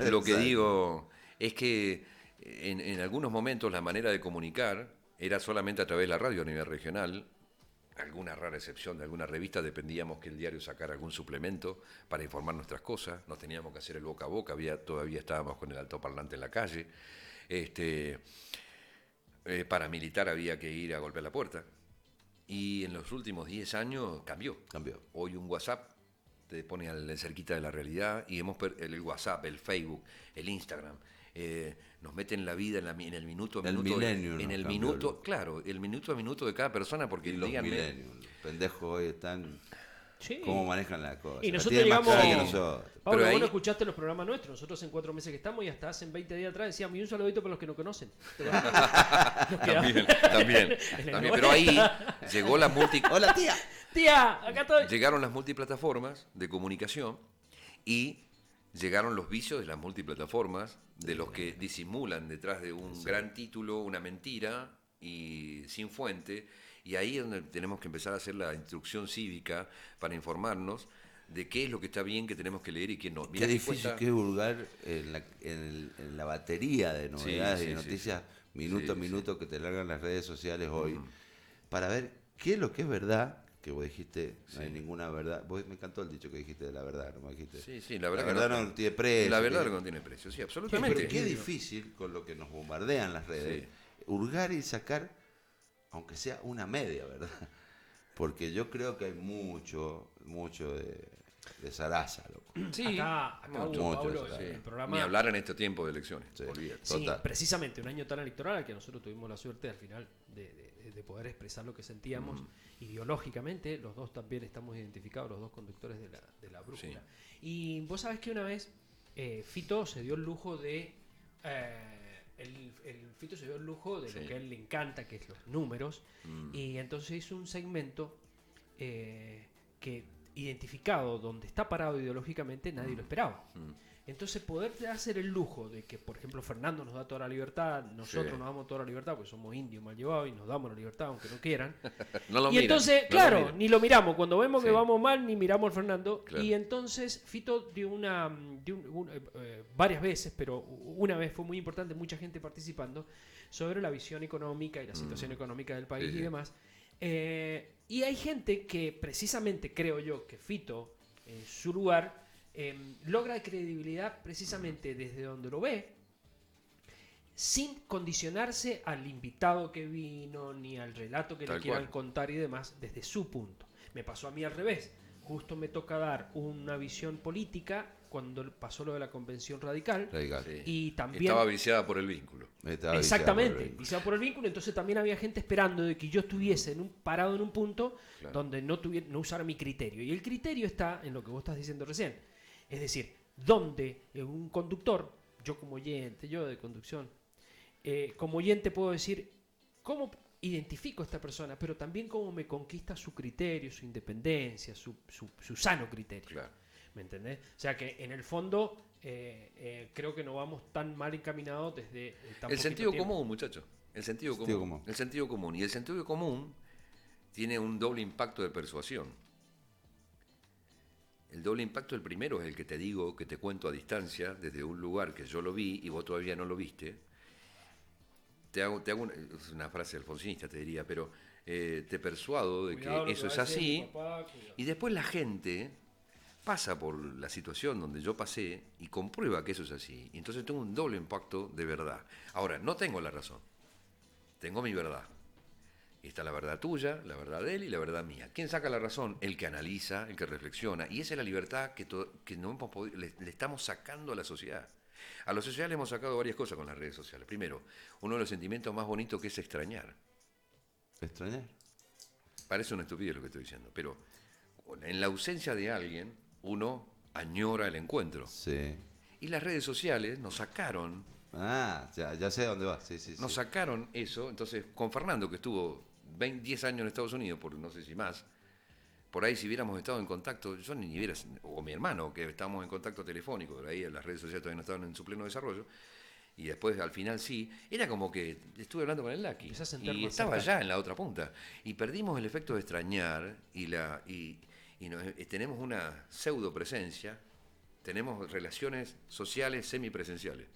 Lo que digo es que en algunos momentos la manera de comunicar era solamente a través de la radio a nivel regional. Alguna rara excepción de alguna revista, dependíamos que el diario sacara algún suplemento para informar nuestras cosas, nos teníamos que hacer el boca a boca, todavía estábamos con el altoparlante en la calle, para militar había que ir a golpear la puerta, y en los últimos 10 años cambió. Hoy un WhatsApp te pone cerquita de la realidad, y el WhatsApp, el Facebook, el Instagram, nos meten la vida en el minuto a minuto. El minuto a minuto de cada persona, porque y los millennials, pendejos hoy están... Sí. ¿Cómo manejan la cosa? Y nosotros llegamos... Pablo, vos no escuchaste los programas nuestros. Nosotros en 4 meses que estamos y hasta hace 20 días atrás decíamos, y un saludito para los que no conocen. También. Pero ahí llegó la Hola, tía. Tía, acá estoy. Llegaron las multiplataformas de comunicación y llegaron los vicios de las multiplataformas, de los que disimulan detrás de un gran título una mentira y sin fuente, y ahí es donde tenemos que empezar a hacer la instrucción cívica para informarnos de qué es lo que está bien que tenemos que leer y qué no. Qué difícil que es hurgar en la batería de novedades y de noticias minuto a minuto que te largan las redes sociales hoy, para ver qué es lo que es verdad. Que vos dijiste, no hay ninguna verdad. Me encantó el dicho que dijiste de la verdad, ¿no? Dijiste, la verdad, la verdad no tiene precio. La verdad no tiene precio, sí, absolutamente. Pero qué difícil, con lo que nos bombardean las redes, hurgar y sacar, aunque sea una media, ¿verdad? Porque yo creo que hay mucho de zaraza, loco. Sí, acá hubo, Pablo, el programa... Ni hablar en este tiempo de elecciones. Sí, precisamente, un año tan electoral al que nosotros tuvimos la suerte al final de poder expresar lo que sentíamos. Ideológicamente, los dos también estamos identificados, los dos conductores de la brújula. Y vos sabés que una vez Fito se dio el lujo de... Fito se dio el lujo de lo que a él le encanta, que es los números, y entonces hizo un segmento que, identificado donde está parado ideológicamente, nadie lo esperaba. Entonces poder hacer el lujo de que, por ejemplo, Fernando nos da toda la libertad, nosotros nos damos toda la libertad porque somos indios mal llevados y nos damos la libertad aunque no quieran. Entonces, claro, ni lo miramos. Cuando vemos que vamos mal, ni miramos al Fernando. Claro. Y entonces Fito dio varias veces, pero una vez fue muy importante, mucha gente participando, sobre la visión económica y la situación económica del país y demás. Y hay gente que precisamente, creo yo, que Fito, en su lugar... logra credibilidad precisamente desde donde lo ve, sin condicionarse al invitado que vino ni al relato que le quieran contar y demás, desde su punto. Me pasó a mí al revés, justo me toca dar una visión política cuando pasó lo de la convención radical. Y también estaba viciada por el vínculo. Exactamente, viciada por el vínculo. Entonces también había gente esperando de que yo estuviese parado en un punto donde no usara mi criterio, y el criterio está en lo que vos estás diciendo recién. Es decir, donde un conductor, yo como oyente, yo de conducción, como oyente puedo decir, ¿cómo identifico a esta persona? Pero también cómo me conquista su criterio, su independencia, su sano criterio. Claro. ¿Me entendés? O sea que en el fondo creo que no vamos tan mal encaminados desde el sentido común, muchachos. El sentido común. El sentido común. Y el sentido común tiene un doble impacto de persuasión. El doble impacto, el primero es el que te digo, que te cuento a distancia, desde un lugar que yo lo vi y vos todavía no lo viste. Te hago es una frase alfonsinista, te diría, pero te persuado de que eso es así. Y después la gente pasa por la situación donde yo pasé y comprueba que eso es así. Y entonces tengo un doble impacto de verdad. Ahora, no tengo la razón. Tengo mi verdad. Y está la verdad tuya, la verdad de él y la verdad mía. ¿Quién saca la razón? El que analiza, el que reflexiona. Y esa es la libertad que no hemos podido, le estamos sacando a la sociedad. A la sociedad le hemos sacado varias cosas con las redes sociales. Primero, uno de los sentimientos más bonitos que es extrañar. ¿Extrañar? Parece una estupidez lo que estoy diciendo, pero en la ausencia de alguien, uno añora el encuentro. Sí. Y las redes sociales nos sacaron... ya sé dónde va. Sí, nos sacaron eso. Entonces, con Fernando, que estuvo 10 años en Estados Unidos, por no sé si más, por ahí si hubiéramos estado en contacto, yo ni hubiera, o mi hermano, que estábamos en contacto telefónico, por ahí las redes sociales todavía no estaban en su pleno desarrollo, y después al final sí, era como que estuve hablando con el Lucky, y estaba ya en la otra punta, y perdimos el efecto de extrañar, y tenemos una pseudo presencia, tenemos relaciones sociales semipresenciales.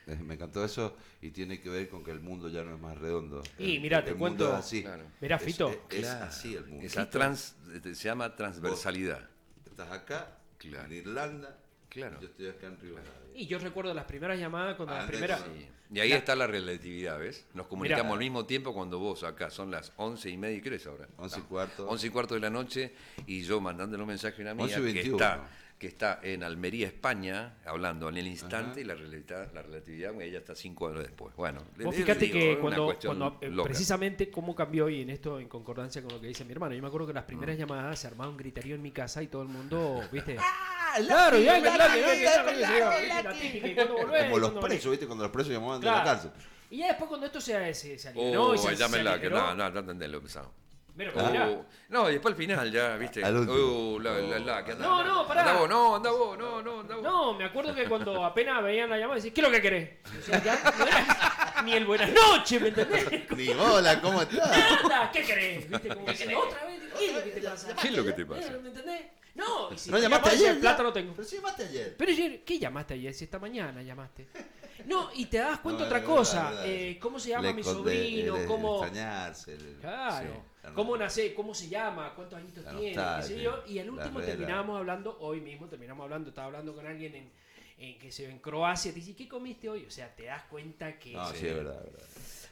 Me encantó eso y tiene que ver con que el mundo ya no es más redondo. Y mira, te cuento. Es así. Claro. Mirá, Fito. Es así el mundo. Se llama transversalidad. Vos estás acá, en Irlanda, yo estoy acá en Río. Y yo recuerdo las primeras llamadas cuando las primeras. Sí. Y ahí está la relatividad, ¿ves? Nos comunicamos al mismo tiempo cuando vos acá son las 11:30, ¿qué es ahora? 11:15. 11:15 de la noche y yo mandándole un mensaje a una amiga 11:21. que está en Almería, España, hablando en el instante y la relatividad, ella está 5 horas después. Bueno, vos fíjate que cuando precisamente cómo cambió, y en esto en concordancia con lo que dice mi hermano, yo me acuerdo que las primeras llamadas se armaba un griterío en mi casa y todo el mundo, ¿viste? Claro, ya como los presos, ¿viste? Cuando los presos llamaban de la cárcel. Y ya después cuando esto se alivianó y se alivianó, no entendés lo pesado. No, y después al final ya, ¿viste? Que no, pará. Anda vos. No, me acuerdo que cuando apenas veían la llamada, decían, ¿qué es lo que querés? O sea, ya no era ni el buenas noches, ¿me entendés? Ni hola, ¿cómo estás? Nada, ¿qué querés? ¿Viste? Como que otra vez, ¿qué es lo que te pasa? ¿Qué es lo que te pasa? ¿Me entendés? No, y si no llamaste ayer. Plata no tengo. Pero si llamaste ayer. Pero ¿qué llamaste ayer? Si esta mañana llamaste. No, y te das cuenta otra cosa. ¿Cómo se llama mi sobrino? ¿Cómo? Extrañarse. Claro. ¿Cómo nace? ¿Cómo se llama? ¿Cuántos añitos tiene? ¿Qué sé yo? Y al último terminamos hablando, hoy mismo estaba hablando con alguien en Croacia, te dice, ¿qué comiste hoy? O sea, te das cuenta que... No, sí, es verdad.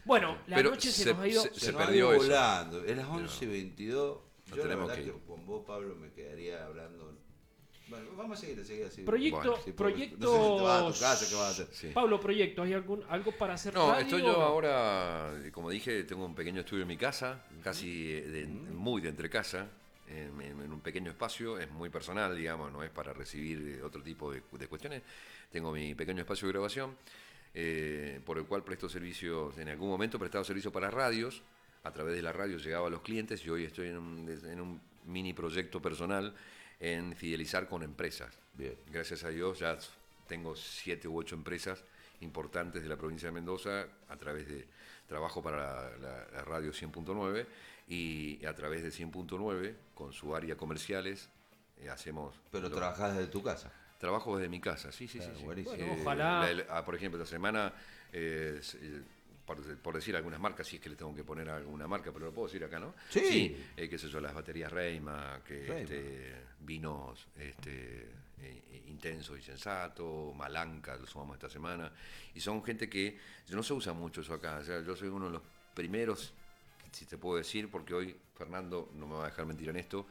Bueno, la noche se nos ha ido... Se perdió eso. Volando. Es las 11:22. Yo la verdad que con vos, Pablo, me quedaría hablando... Bueno, vamos a seguir así. Proyectos. No sé si te vas a tu casa, ¿qué vas a hacer? Sí. Pablo, proyectos, ¿hay algo para hacer? No, radio, estoy yo ahora, como dije, tengo un pequeño estudio en mi casa, casi muy de entre casa, en un pequeño espacio, es muy personal, digamos, no es para recibir otro tipo de cuestiones. Tengo mi pequeño espacio de grabación, por el cual presto servicios, en algún momento he prestado servicio para radios, a través de la radio llegaba a los clientes y hoy estoy en un mini proyecto personal en fidelizar con empresas. Bien. Gracias a Dios ya tengo 7 u 8 empresas importantes de la provincia de Mendoza a través de trabajo para la radio 100.9 y a través de 100.9 con su área comerciales hacemos... Pero trabajás desde tu casa. Trabajo desde mi casa, sí. Buenísimo. Bueno, ojalá... por ejemplo, esta semana... por decir algunas marcas, si es que le tengo que poner alguna marca, pero lo puedo decir acá, ¿no? Sí. Qué sé yo, las baterías Reima, vinos Intenso y Sensato, Malanca, lo sumamos esta semana, y son gente que no se usa mucho eso acá, o sea, yo soy uno de los primeros, si te puedo decir, porque hoy Fernando no me va a dejar mentir en esto,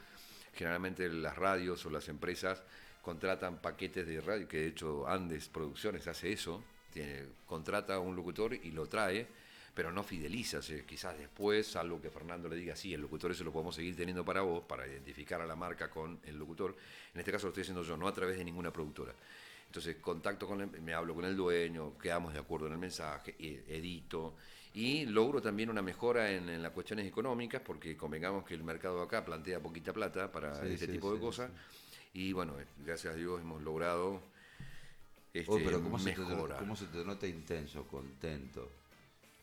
generalmente las radios o las empresas contratan paquetes de radio, que de hecho Andes Producciones hace eso, contrata a un locutor y lo trae, pero no fideliza, quizás después, salvo que Fernando le diga, sí, el locutor eso lo podemos seguir teniendo para vos, para identificar a la marca con el locutor. En este caso lo estoy haciendo yo, no a través de ninguna productora. Entonces contacto me hablo con el dueño, quedamos de acuerdo en el mensaje, edito y logro también una mejora en las cuestiones económicas, porque convengamos que el mercado acá plantea poquita plata para este tipo de cosas. Y bueno, gracias a Dios hemos logrado pero ¿cómo mejora. ¿cómo se te nota intenso, contento,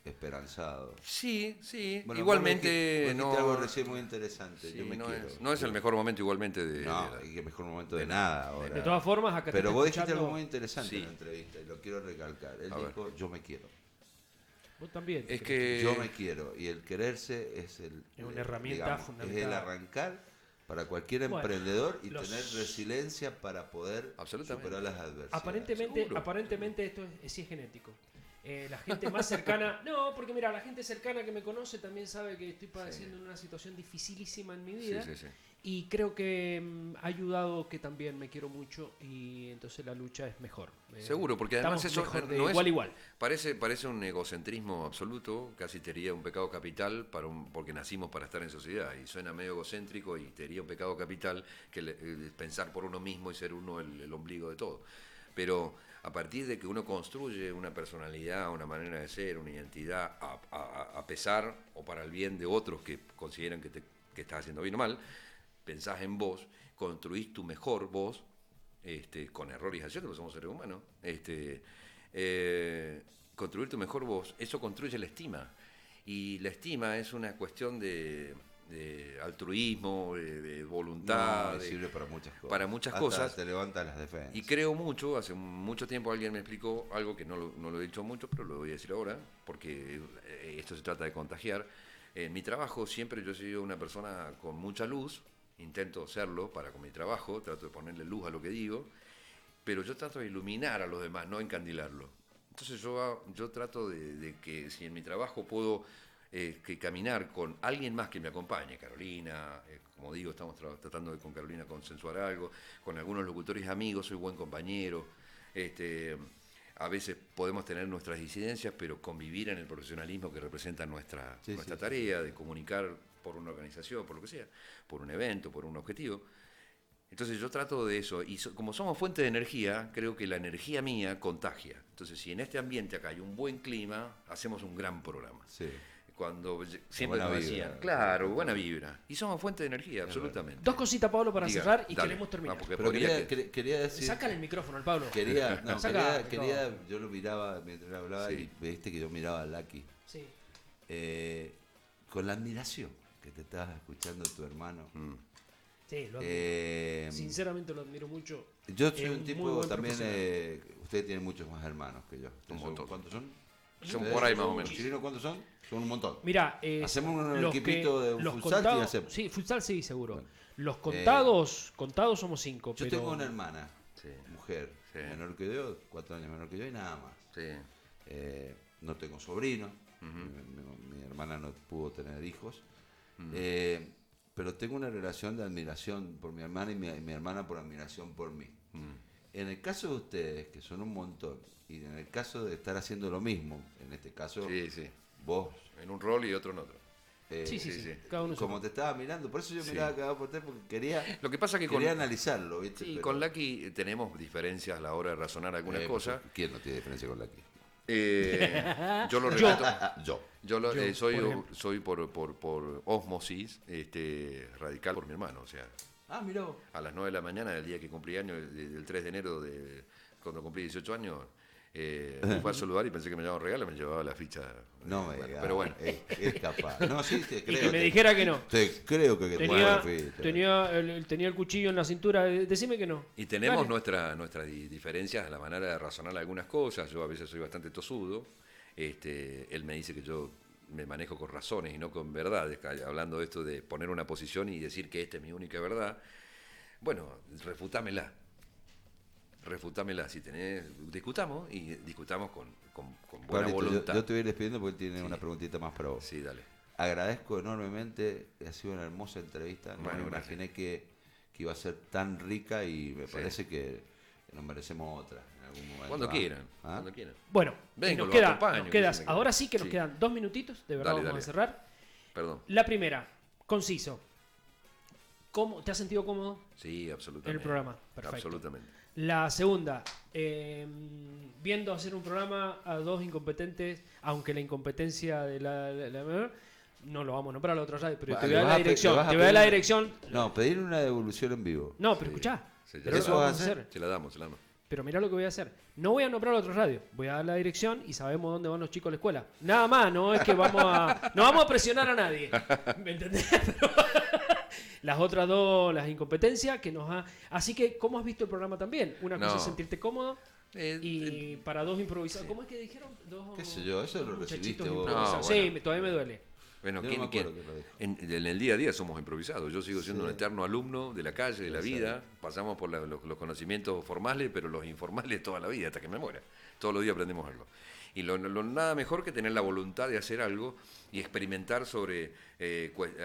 esperanzado? Sí, Bueno, igualmente no. Algo recién muy interesante. Yo me quiero. No es el mejor momento igualmente el mejor momento de nada ahora. De todas formas, acá pero vos dijiste algo muy interesante en la entrevista y lo quiero recalcar. Él dijo, yo me quiero. Vos también. Es que yo me quiero. Y el quererse es una herramienta fundamental. Es el arrancar para cualquier emprendedor y tener resiliencia para poder superar las adversidades. Aparentemente esto sí es genético. La gente más cercana... No, porque mira, la gente cercana que me conoce también sabe que estoy padeciendo una situación dificilísima en mi vida. Y creo que ha ayudado que también me quiero mucho y entonces la lucha es mejor. Seguro, porque además eso no es igual. Parece un egocentrismo absoluto, casi te diría un pecado capital porque nacimos para estar en sociedad y suena medio egocéntrico y te diría un pecado capital que pensar por uno mismo y ser uno el ombligo de todo. Pero a partir de que uno construye una personalidad, una manera de ser, una identidad, a pesar o para el bien de otros que consideran que estás haciendo bien o mal, pensás en vos, construís tu mejor vos, con errores y aciertos, porque somos seres humanos, construir tu mejor vos, eso construye la estima. Y la estima es una cuestión de altruismo, de voluntad. Sirve para muchas cosas. Para muchas cosas. Te levanta las defensas. Y creo mucho, hace mucho tiempo alguien me explicó algo que no lo he dicho mucho, pero lo voy a decir ahora, porque esto se trata de contagiar. En mi trabajo siempre yo he sido una persona con mucha luz, intento serlo con mi trabajo, trato de ponerle luz a lo que digo, pero yo trato de iluminar a los demás, no encandilarlo. Entonces yo trato de que si en mi trabajo puedo que caminar con alguien más que me acompañe, Carolina, como digo, estamos tratando de con Carolina consensuar algo, con algunos locutores amigos, soy buen compañero, a veces podemos tener nuestras disidencias, pero convivir en el profesionalismo que representa nuestra tarea de comunicar por una organización, por lo que sea, por un evento, por un objetivo. Entonces yo trato de eso, y como somos fuente de energía, creo que la energía mía contagia. Entonces si en este ambiente acá hay un buen clima, hacemos un gran programa. Sí. Cuando siempre nos decían, claro, buena vibra. Y somos fuente de energía, absolutamente. Dos cositas, Pablo, para cerrar y queremos terminar. Pero quería decir... Sácale el micrófono al Pablo. Yo lo miraba mientras hablaba y viste que yo miraba a Lucky. Sí. Con la admiración que te estabas escuchando tu hermano. Sí, lo admiro. Sinceramente lo admiro mucho. Yo soy un tipo también... ustedes tienen muchos más hermanos que yo. ¿Cuántos son? Son por ahí más o menos. ¿Chilenos cuántos son? Son un montón. Mira, hacemos un equipito de un futsal y hacemos. Sí, futsal sí, seguro. Bueno, los contados somos 5. Yo tengo una hermana, mujer, menor que yo, 4 años menor que yo y nada más. Sí. No tengo sobrinos, mi hermana no pudo tener hijos, pero tengo una relación de admiración por mi hermana y mi hermana por admiración por mí. En el caso de ustedes, que son un montón, y en el caso de estar haciendo lo mismo, en este caso, vos... En un rol y otro en otro. Sí. Cada uno como te estaba mirando, por eso yo miraba cada por usted, porque quería, lo que pasa que analizarlo, ¿viste? Sí, pero... con Lucky tenemos diferencias a la hora de razonar algunas cosas. ¿Quién no tiene diferencia con Lucky? Yo lo respeto. Yo. Soy por ósmosis radical por mi hermano, o sea. Mirá. A las 9 de la mañana del día que cumplí años, el 3 de enero, cuando cumplí 18 años, me fue a saludar y pensé que me llevaba un regalo y me llevaba la ficha. No me pero bueno. Es capaz. No, sí, te creo. Y que me dijera que no. Te creo que tenía el cuchillo en la cintura. Decime que no. Y tenemos nuestras diferencias, la manera de razonar algunas cosas. Yo a veces soy bastante tosudo. Él me dice que yo me manejo con razones y no con verdades, hablando de esto de poner una posición y decir que esta es mi única verdad. Bueno, refutámela, si tenés, discutamos con buena voluntad. Yo te voy a ir despidiendo porque tiene una preguntita más para vos. Sí, dale. Agradezco enormemente, ha sido una hermosa entrevista, no me imaginé que iba a ser tan rica y me parece que nos merecemos otra en algún momento. Cuando quieran. Bueno, vengo, ahora sí que nos quedan 2 minutitos, de verdad vamos a cerrar. Perdón. La primera, conciso. ¿Te has sentido cómodo? Sí, absolutamente. En el programa, perfecto. Absolutamente. La segunda, viendo hacer un programa a dos incompetentes, aunque la incompetencia de la no lo vamos a nombrar a la otra radio, pero te voy a dar la dirección. Te voy a dar la dirección. No, pedir una devolución en vivo. No, pero escuchá. Pero eso vamos a hacer. Se la damos. Pero mirá lo que voy a hacer. No voy a nombrar a la otra radio. Voy a dar la dirección y sabemos dónde van los chicos a la escuela. Nada más, no es que no vamos a presionar a nadie. ¿Me entendés? Pero las otras dos, las incompetencias que nos ha... Así que, ¿cómo has visto el programa también? Una cosa es sentirte cómodo y para dos improvisados. Sí. ¿Cómo es que dijeron? ¿Qué sé yo? Eso lo recibiste vos. No, sí, todavía me duele. Bueno, en el día a día somos improvisados. Yo sigo siendo un eterno alumno de la calle, de la vida. Pasamos por los conocimientos formales, pero los informales toda la vida, hasta que me muera. Todos los días aprendemos algo. Y nada mejor que tener la voluntad de hacer algo y experimentar sobre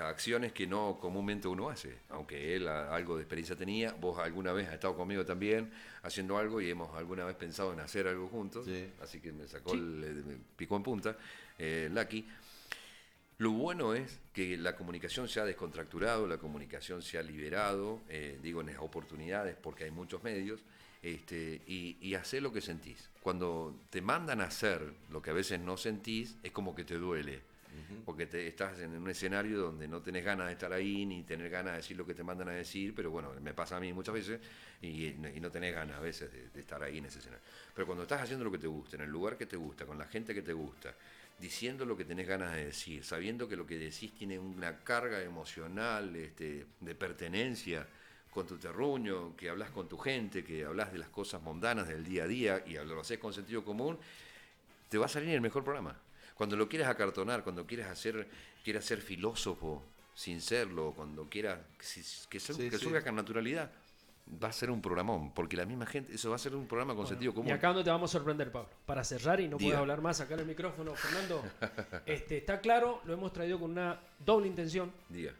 acciones que no comúnmente uno hace. Aunque él algo de experiencia tenía, vos alguna vez has estado conmigo también haciendo algo y hemos alguna vez pensado en hacer algo juntos. Sí. Así que me sacó me picó en punta, Lucky. Lo bueno es que la comunicación se ha descontracturado, la comunicación se ha liberado, digo en las oportunidades porque hay muchos medios, y hacer lo que sentís. Cuando te mandan a hacer lo que a veces no sentís, es como que te duele, porque estás en un escenario donde no tenés ganas de estar ahí, ni tener ganas de decir lo que te mandan a decir, pero bueno, me pasa a mí muchas veces, y no tenés ganas a veces de estar ahí en ese escenario. Pero cuando estás haciendo lo que te gusta, en el lugar que te gusta, con la gente que te gusta, diciendo lo que tenés ganas de decir, sabiendo que lo que decís tiene una carga emocional, de pertenencia con tu terruño, que hablas con tu gente, que hablas de las cosas mundanas del día a día y lo haces con sentido común, te va a salir el mejor programa. Cuando lo quieras acartonar, cuando quieras ser filósofo sin serlo, cuando quieras que surja con naturalidad, va a ser un programón, porque la misma gente, eso va a ser un programa con sentido común. Y acá donde te vamos a sorprender, Pablo, para cerrar y no puedes hablar más, sacar el micrófono, Fernando. Está claro, lo hemos traído con una doble intención. Diga.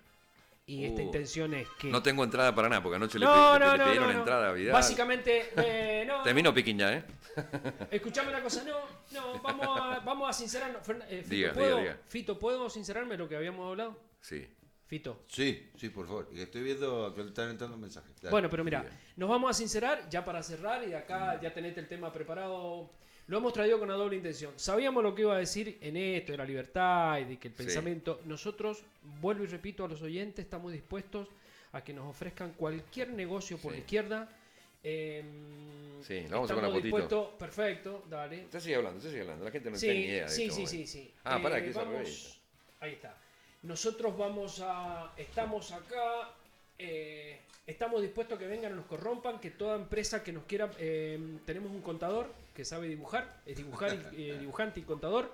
Y esta intención es que... No tengo entrada para nada, porque anoche le pidieron entrada a Vidal. Básicamente, no. Termino piquiña, Escuchame una cosa, vamos a sincerarnos. Diga. Fito, ¿puedo sincerarme lo que habíamos hablado? Sí. Fito. Sí, por favor. Estoy viendo que están entrando mensajes. Dale. Bueno, pero mira, nos vamos a sincerar ya para cerrar y de acá ya tenés el tema preparado. Lo hemos traído con una doble intención. Sabíamos lo que iba a decir en esto, de la libertad y de que el pensamiento... Nosotros, vuelvo y repito a los oyentes, estamos dispuestos a que nos ofrezcan cualquier negocio por la izquierda. Vamos a con una fotito. Perfecto, dale. Usted sigue hablando. La gente no tiene ni idea de esto. Sí. Para que vamos, ahí está. Nosotros estamos acá, estamos dispuestos a que vengan y nos corrompan, que toda empresa que nos quiera, tenemos un contador que sabe dibujar, es dibujante y contador.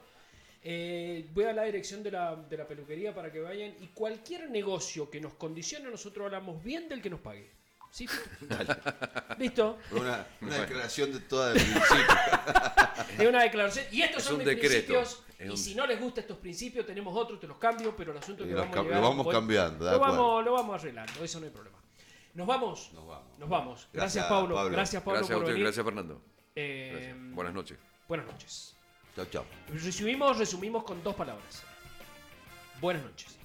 Voy a la dirección de la peluquería para que vayan, y cualquier negocio que nos condicione, nosotros hablamos bien del que nos pague. ¿Sí? Dale. ¿Listo? Una declaración de toda el principio. Es una declaración. Y estos son mis principios. Y si no les gustan estos principios, tenemos otros, te los cambio, pero el asunto es que lo vamos cambiando. Lo vamos arreglando, eso no hay problema. Nos vamos. Gracias, Pablo. Gracias, Pablo, gracias por venir. Gracias, Fernando. Gracias. Buenas noches. Buenas noches. Chao. Resumimos con 2 palabras. Buenas noches.